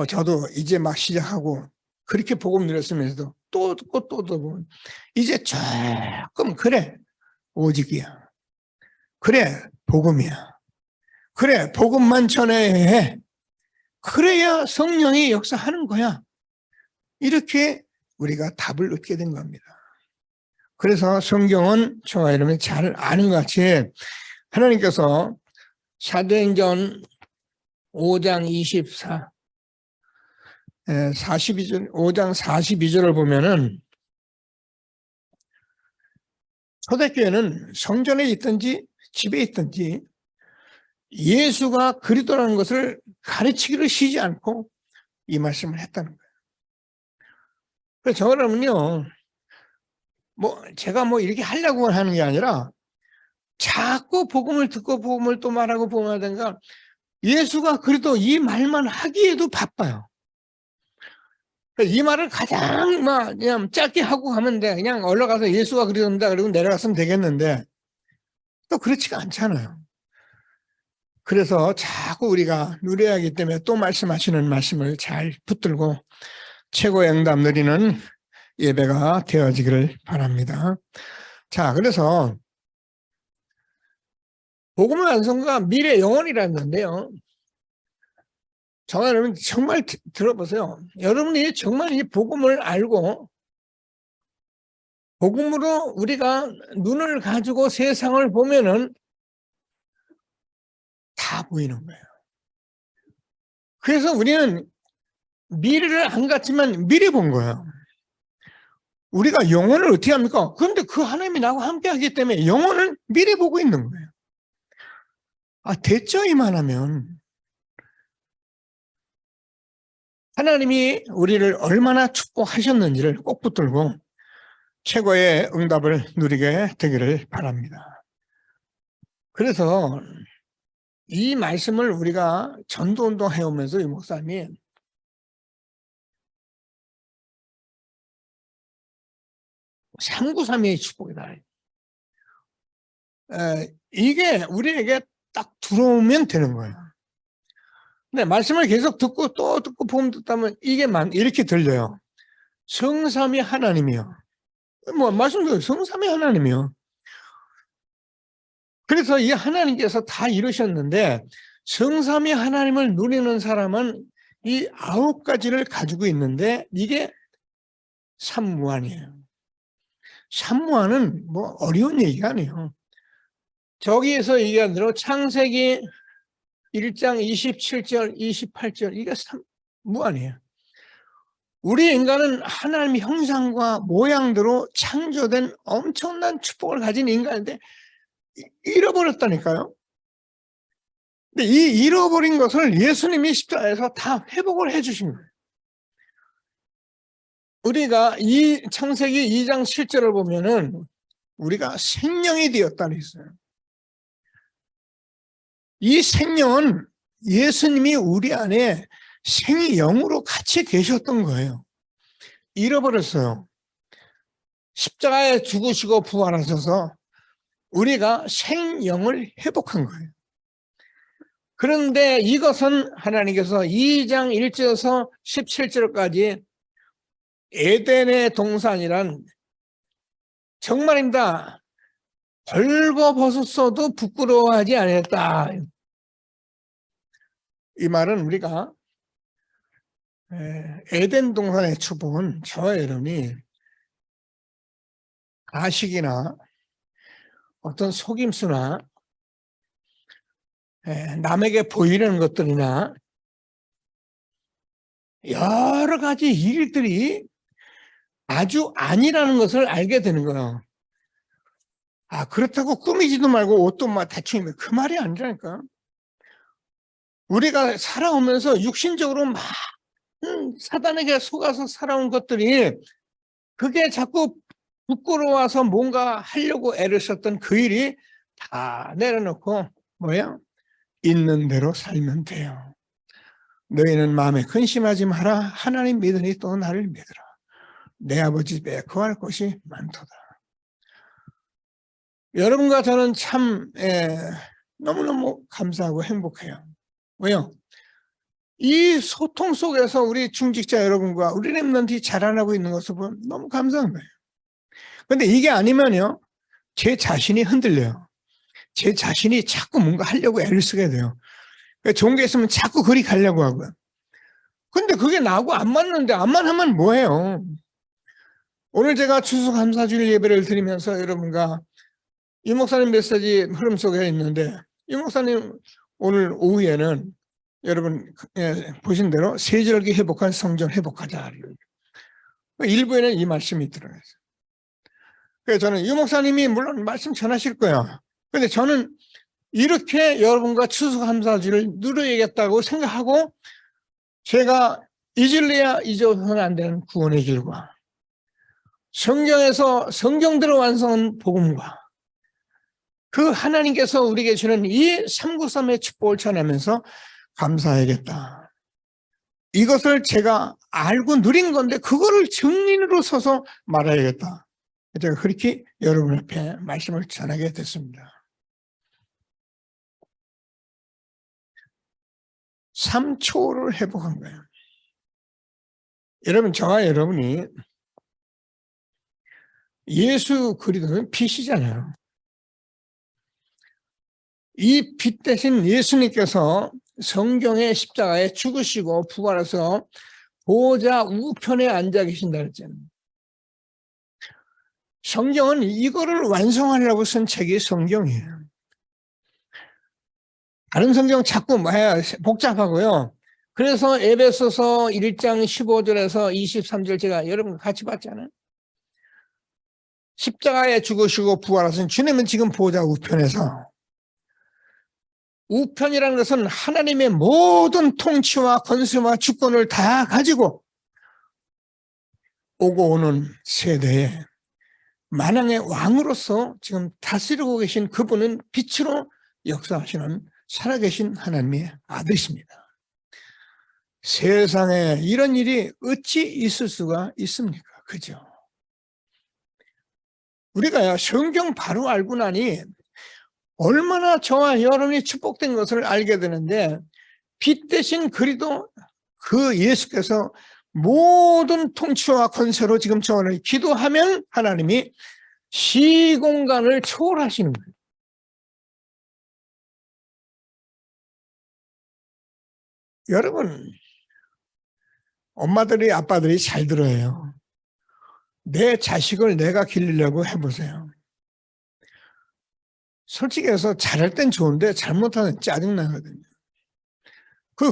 S1: 저도 이제 막 시작하고 그렇게 복음 들었으면서도 또 듣고 또 듣고 이제 조금 그래 오직이야, 그래 복음이야, 그래 복음만 전해야 해, 그래야 성령이 역사하는 거야, 이렇게 우리가 답을 얻게 된 겁니다. 그래서 성경은 저와 여러분이 잘 아는 것 같이 하나님께서 사도행전 5장 42절, 5장 42절을 보면은 초대교회는 성전에 있든지 집에 있든지 예수가 그리스도라는 것을 가르치기를 쉬지 않고 이 말씀을 했다는 거예요. 그래서 저 여러분요, 제가 이렇게 하려고 하는 게 아니라 자꾸 복음을 듣고 복음을 또 말하고 복음하든가, 예수가 그래도 이 말만 하기에도 바빠요. 이 말을 가장 그냥 짧게 하고 가면 돼. 그냥 올라가서 예수가 그리스도입니다 그리고 내려갔으면 되겠는데 또 그렇지가 않잖아요. 그래서 자꾸 우리가 누려야 하기 때문에 또 말씀하시는 말씀을 잘 붙들고 최고의 응답 누리는 예배가 되어지기를 바랍니다. 자, 그래서 복음의 완성과 미래 영혼이라는 건데요, 여러분 정말 들어보세요. 여러분이 정말 이 복음을 알고 복음으로 우리가 눈을 가지고 세상을 보면은 다 보이는 거예요. 그래서 우리는 미래를 안 갔지만 미래 본 거예요. 우리가 영혼을 어떻게 합니까? 그런데 그 하나님이 나하고 함께 하기 때문에 영혼을 미래 보고 있는 거예요. 됐죠, 이만하면. 하나님이 우리를 얼마나 축복하셨는지를 꼭 붙들고 최고의 응답을 누리게 되기를 바랍니다. 그래서 이 말씀을 우리가 전도운동 해오면서 이 목사님이 삼구삼위의 축복이다. 이게 우리에게 딱 들어오면 되는 거예요. 근데 말씀을 계속 듣고 또 듣고 복음 듣다면 이게 이렇게 들려요. 성삼위 하나님이요. 말씀드려요. 성삼위 하나님이요. 그래서 이 하나님께서 다 이루셨는데 성삼위 하나님을 누리는 사람은 이 9가지를 가지고 있는데 이게 삼무한이에요. 삼무한은 어려운 얘기가 아니에요. 저기에서 얘기한 대로 창세기 1장 27절, 28절, 이게 무한이에요. 우리 인간은 하나님의 형상과 모양대로 창조된 엄청난 축복을 가진 인간인데 잃어버렸다니까요. 근데 이 잃어버린 것을 예수님이 십자가에서 다 회복을 해주신 거예요. 우리가 이 창세기 2장 7절을 보면은 우리가 생명이 되었다고 했어요. 이 생명은 예수님이 우리 안에 생명으로 같이 계셨던 거예요. 잃어버렸어요. 십자가에 죽으시고 부활하셔서 우리가 생명을 회복한 거예요. 그런데 이것은 하나님께서 2장 1절에서 17절까지 에덴의 동산이란 정말입니다. 벌거벗었어도 부끄러워하지 않았다. 이 말은 우리가 에덴 동산의 축복은 저와 여러분이 가식이나 어떤 속임수나 남에게 보이는 것들이나 여러 가지 일들이 아주 아니라는 것을 알게 되는 거예요. 아, 그렇다고 꾸미지도 말고 옷도 막 대충 입으면 그 말이 아니라니까. 우리가 살아오면서 육신적으로 막 사단에게 속아서 살아온 것들이 그게 자꾸 부끄러워서 뭔가 하려고 애를 썼던 그 일이 다 내려놓고 뭐야? 있는 대로 살면 돼요. 너희는 마음에 근심하지 마라. 하나님 믿으니 또 나를 믿으라. 내 아버지 집에 거할 곳이 많도다. 여러분과 저는 참 너무너무 감사하고 행복해요. 왜요? 이 소통 속에서 우리 중직자 여러분과 우리 랩런트이 자라나고 있는 것을 보면 너무 감사한 거예요. 그런데 이게 아니면요, 제 자신이 흔들려요. 제 자신이 자꾸 뭔가 하려고 애를 쓰게 돼요. 좋은 게 있으면 자꾸 그리 가려고 하고요. 근데 그게 나하고 안 맞는데 안만 하면 뭐해요? 오늘 제가 추수감사주일 예배를 드리면서 여러분과 이 목사님 메시지 흐름 속에 있는데, 이 목사님 오늘 오후에는 여러분 보신 대로 세절기 회복한 성전 회복하자. 일부에는 이 말씀이 들어있어요. 그래서 저는 이 목사님이 물론 말씀 전하실 거예요. 근데 저는 이렇게 여러분과 추수감사주를 누려야겠다고 생각하고 제가 잊을래야 잊어서는 안 되는 구원의 길과 성경에서 성경대로 완성한 복음과 그 하나님께서 우리에게 주는 이 393의 축복을 전하면서 감사해야겠다. 이것을 제가 알고 누린 건데 그거를 증인으로 서서 말해야겠다. 제가 그렇게 여러분 앞에 말씀을 전하게 됐습니다. 3초를 회복한 거예요. 여러분, 저와 여러분이 예수 그리스도는 빛이잖아요. 이 빛 대신 예수님께서 성경의 십자가에 죽으시고 부활해서 보좌 우편에 앉아 계신다 그랬잖아요. 성경은 이거를 완성하려고 쓴 책이 성경이에요. 다른 성경 자꾸 복잡하고요. 그래서 에베소서 1장 15절에서 23절 제가 여러분 같이 봤잖아요. 십자가에 죽으시고 부활하신 주님은 지금 보좌 우편에서, 우편이라는 것은 하나님의 모든 통치와 권세와 주권을 다 가지고 오고 오는 세대에 만왕의 왕으로서 지금 다스리고 계신 그분은 빛으로 역사하시는 살아계신 하나님의 아들이십니다. 세상에 이런 일이 어찌 있을 수가 있습니까? 그죠? 우리가 성경 바로 알고 나니 얼마나 저와 여러분이 축복된 것을 알게 되는데, 빛 대신 그리도 그 예수께서 모든 통치와 권세로 지금 저를 기도하면 하나님이 시공간을 초월하시는 거예요. 여러분, 엄마들이 아빠들이 잘 들어요. 내 자식을 내가 기르려고 해보세요. 솔직히 해서 잘할 땐 좋은데 잘못하면 짜증나거든요.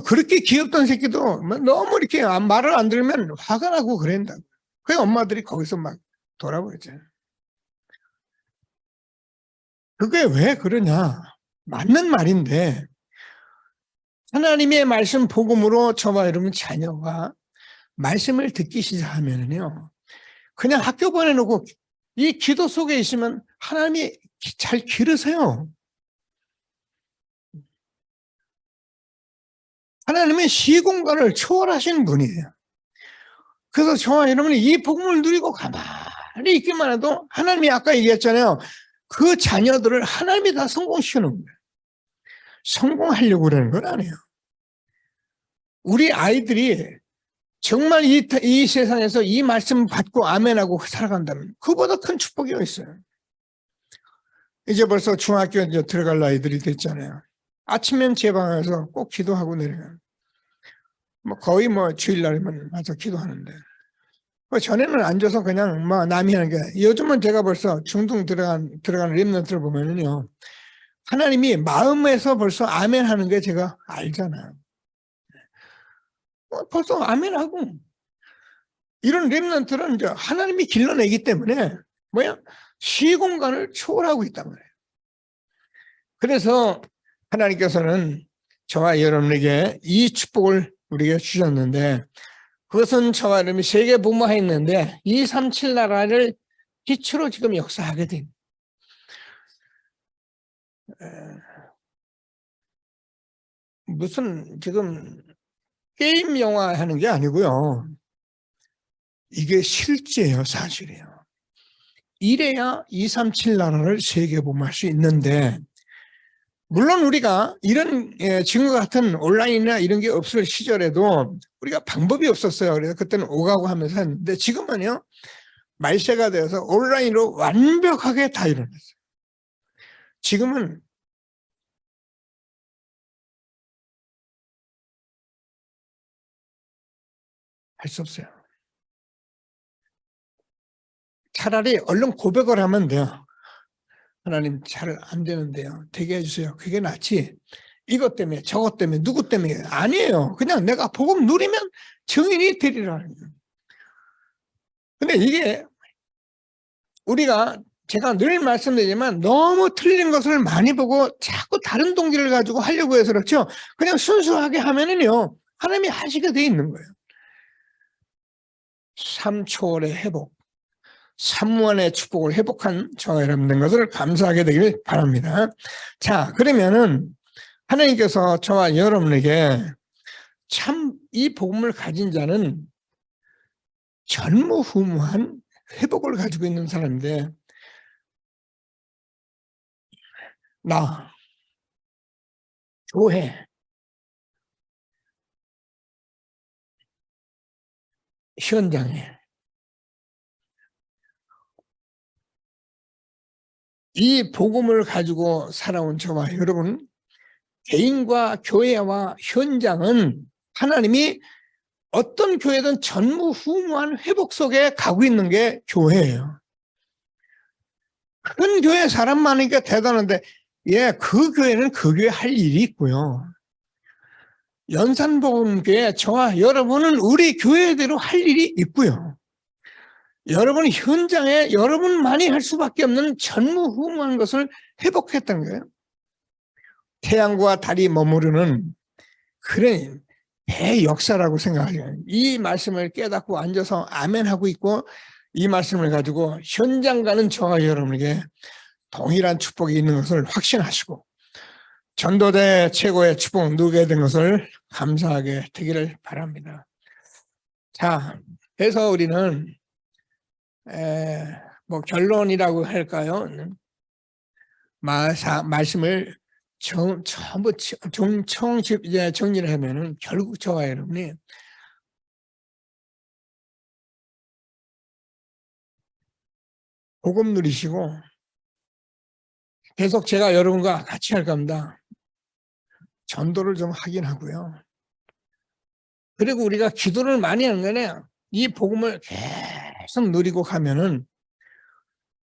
S1: 그렇게 귀엽던 새끼도 너무 이렇게 말을 안 들으면 화가 나고 그런다고. 그 엄마들이 거기서 막 돌아버리잖아요. 그게 왜 그러냐? 맞는 말인데 하나님의 말씀 복음으로 저와 여러분 자녀가 말씀을 듣기 시작하면요, 그냥 학교 보내놓고 이 기도 속에 있으면 하나님이 잘 기르세요. 하나님은 시공간을 초월하신 분이에요. 그래서 저와 여러분이 이 복음을 누리고 가만히 있기만 해도 하나님이 아까 얘기했잖아요. 그 자녀들을 하나님이 다 성공시키는 거예요. 성공하려고 그러는 건 아니에요. 우리 아이들이 정말 이 세상에서 이 말씀 받고 아멘하고 살아간다면 그보다 큰 축복이 있어요. 이제 벌써 중학교 이제 들어갈 나이들이 됐잖아요. 아침엔 제 방에서 꼭 기도하고 내려가요. 뭐 거의 뭐 주일날에만 와서 기도하는데. 전에는 앉아서 그냥 뭐 남이 하는 게, 요즘은 제가 벌써 중동 들어간 렘넌트를 보면은요, 하나님이 마음에서 벌써 아멘 하는 게 제가 알잖아요. 벌써 아멘 하고, 이런 렘넌트는 이제 하나님이 길러내기 때문에 시공간을 초월하고 있단 말이에요. 그래서 하나님께서는 저와 여러분에게 이 축복을 우리에게 주셨는데, 그것은 저와 여러분이 세계 분모했는데 237 나라를 기초로 지금 역사하게 됩니다. 무슨 지금 게임 영화 하는 게 아니고요. 이게 실제예요, 사실이에요. 이래야 237 나라를 세계 분모할 수 있는데, 물론 우리가 이런 지금과 같은 온라인이나 이런 게 없을 시절에도 우리가 방법이 없었어요. 그래서 그때는 오가고 하면서 했는데, 지금은요 말세가 되어서 온라인으로 완벽하게 다 일어났어요. 지금은 할 수 없어요. 차라리 얼른 고백을 하면 돼요. 하나님 잘 안 되는데요, 되게 해주세요. 그게 낫지, 이것 때문에 저것 때문에 누구 때문에 아니에요. 그냥 내가 복음 누리면 증인이 되리라. 근데 이게 제가 늘 말씀드리지만 너무 틀린 것을 많이 보고 자꾸 다른 동기를 가지고 하려고 해서 그렇죠. 그냥 순수하게 하면은요 하나님이 하시게 돼 있는 거예요. 3초월의 회복, 3무한의 축복을 회복한 저와 여러분 된 것을 감사하게 되길 바랍니다. 자, 그러면은 하나님께서 저와 여러분에게 참 이 복음을 가진 자는 전무후무한 회복을 가지고 있는 사람인데, 나, 교회, 현장에 이 복음을 가지고 살아온 저와 여러분, 개인과 교회와 현장은 하나님이 어떤 교회든 전무후무한 회복 속에 가고 있는 게 교회예요. 큰 교회 사람 많으니까 대단한데, 그 교회는 그 교회 할 일이 있고요. 연산복음교회 저와 여러분은 우리 교회대로 할 일이 있고요. 여러분 현장에 여러분만이 할 수밖에 없는 전무후무한 것을 회복했던 거예요. 태양과 달이 머무르는 그런 대역사라고 생각해요. 이 말씀을 깨닫고 앉아서 아멘하고 있고, 이 말씀을 가지고 현장 가는 저와 여러분에게 동일한 축복이 있는 것을 확신하시고 전도대 최고의 축복 누게 된 것을 감사하게 되기를 바랍니다. 자, 그래서 우리는 뭐 결론이라고 할까요? 말씀을 전부 정리를 하면은 결국 저와 여러분이 복음 누리시고, 계속 제가 여러분과 같이 할 겁니다. 전도를 좀 하긴 하고요. 그리고 우리가 기도를 많이 하는 거네요. 이 복음을 계속 누리고 가면은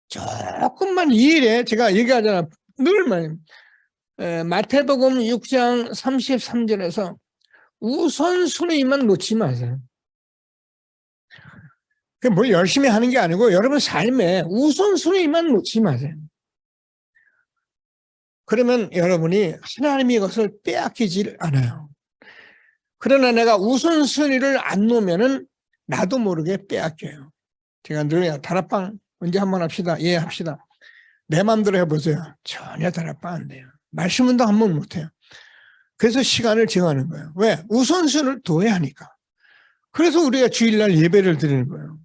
S1: 조금만 이 일에 제가 얘기하잖아. 늘 말해요. 마태복음 6장 33절에서 우선순위만 놓지 마세요. 뭘 열심히 하는 게 아니고 여러분 삶에 우선순위만 놓지 마세요. 그러면 여러분이 하나님의 것을 빼앗기질 않아요. 그러나 내가 우선순위를 안 놓으면은 나도 모르게 빼앗겨요. 제가 늘 다락방 언제 한번 합시다. 예, 합시다. 내 마음대로 해보세요. 전혀 다락방 안 돼요. 말씀 운동 한번 못해요. 그래서 시간을 정하는 거예요. 왜? 우선순위를 둬야 하니까. 그래서 우리가 주일날 예배를 드리는 거예요.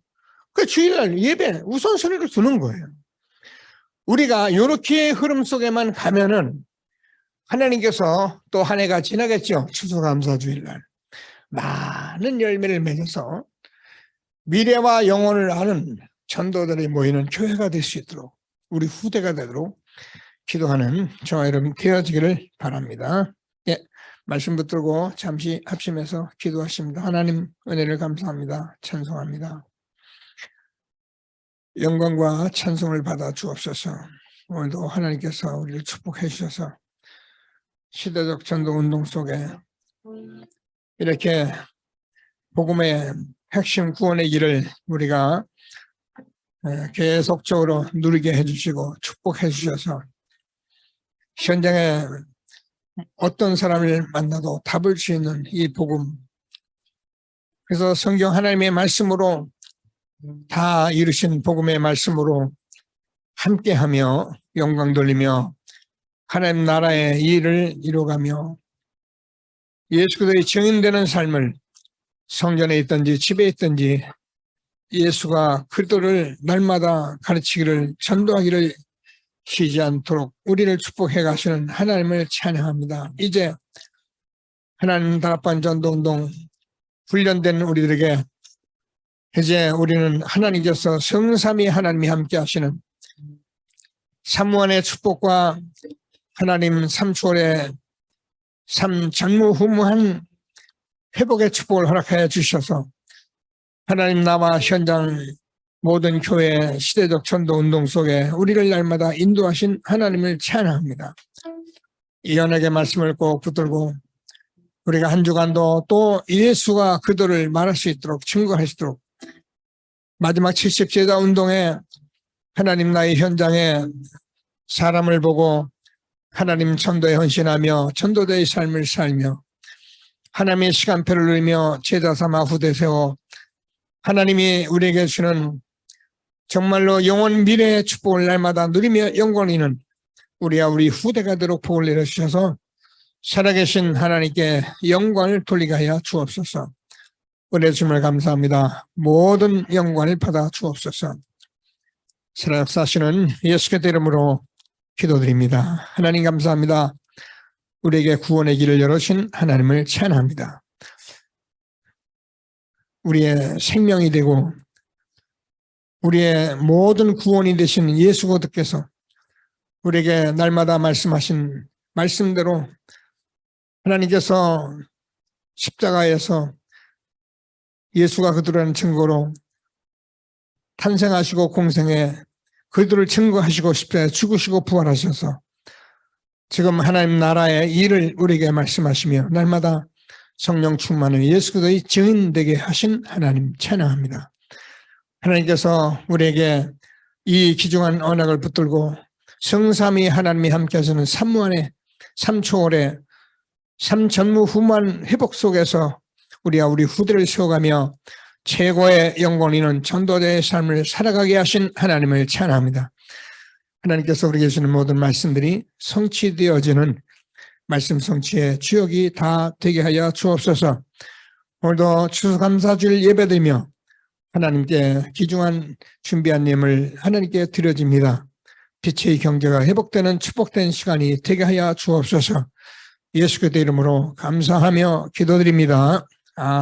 S1: 그 주일날 예배 우선순위를 두는 거예요. 우리가 이렇게 흐름 속에만 가면은 하나님께서 또 한 해가 지나겠죠. 추수감사 주일날 많은 열매를 맺어서 미래와 영혼을 아는 전도들이 모이는 교회가 될 수 있도록, 우리 후대가 되도록 기도하는 저와 여러분 되어지기를 바랍니다. 예, 말씀 붙들고 잠시 합심해서 기도하십니다. 하나님 은혜를 감사합니다. 찬송합니다. 영광과 찬송을 받아 주옵소서. 오늘도 하나님께서 우리를 축복해 주셔서 시대적 전도운동 속에 이렇게 복음의 핵심 구원의 길을 우리가 계속적으로 누리게 해주시고 축복해 주셔서 현장에 어떤 사람을 만나도 답을 줄 수 있는 이 복음, 그래서 성경 하나님의 말씀으로 다 이루신 복음의 말씀으로 함께하며 영광 돌리며 하나님 나라의 일을 이루어가며 예수 그리스도의 증인되는 삶을 성전에 있든지 집에 있든지 예수가 그리스도를 날마다 가르치기를 전도하기를 쉬지 않도록 우리를 축복해 가시는 하나님을 찬양합니다. 이제 하나님 다락방 전도운동 훈련된 우리들에게 이제 우리는 하나님께서 성삼위 하나님이 함께 하시는 삼무한의 축복과 하나님 삼초월의 전무후무한 회복의 축복을 허락하여 주셔서 하나님 나와 현장 모든 교회 시대적 전도운동 속에 우리를 날마다 인도하신 하나님을 찬양합니다. 이 언약의 말씀을 꼭 붙들고 우리가 한 주간도 또 예수가 그들을 말할 수 있도록 증거할 수 있도록 마지막 70제자 운동에 하나님 나의 현장에 사람을 보고 하나님 전도에 헌신하며 전도자의 삶을 살며 하나님의 시간표를 누리며 제자 삼아 후대 세워 하나님이 우리에게 주는 정말로 영원 미래의 축복을 날마다 누리며 영광이는 우리와 우리 후대가 되도록 복을 내려주셔서 살아계신 하나님께 영광을 돌리게 하여 주옵소서. 은혜 주심을 감사합니다. 모든 영광을 받아 주옵소서. 살아 역사하시는 예수 그리스도의 이름으로 기도드립니다. 하나님 감사합니다. 우리에게 구원의 길을 열어주신 하나님을 찬양합니다. 우리의 생명이 되고 우리의 모든 구원이 되시는 예수 그리스도께서 우리에게 날마다 말씀하신 말씀대로 하나님께서 십자가에서 예수가 그들을 증거로 탄생하시고 공생에 그들을 증거하시고 십자가에 죽으시고 부활하셔서 지금 하나님 나라의 일을 우리에게 말씀하시며 날마다 성령 충만을 예수 그리스도의 증인되게 하신 하나님 찬양합니다. 하나님께서 우리에게 이 귀중한 언약을 붙들고 성삼위 하나님이 함께 하시는 삼무한의 삼초월의 삼전무후무한 회복 속에서 우리와 우리 후대를 세워가며 최고의 영광 있는 전도자의 삶을 살아가게 하신 하나님을 찬양합니다. 하나님께서 우리에게 주시는 모든 말씀들이 성취되어지는 말씀 성취의 주역이 다 되게 하여 주옵소서. 오늘도 추수감사주일 예배드리며 하나님께 귀중한 준비한 예물 하나님께 드려집니다. 빛의 경제가 회복되는 축복된 시간이 되게 하여 주옵소서. 예수 그리스도의 이름으로 감사하며 기도드립니다.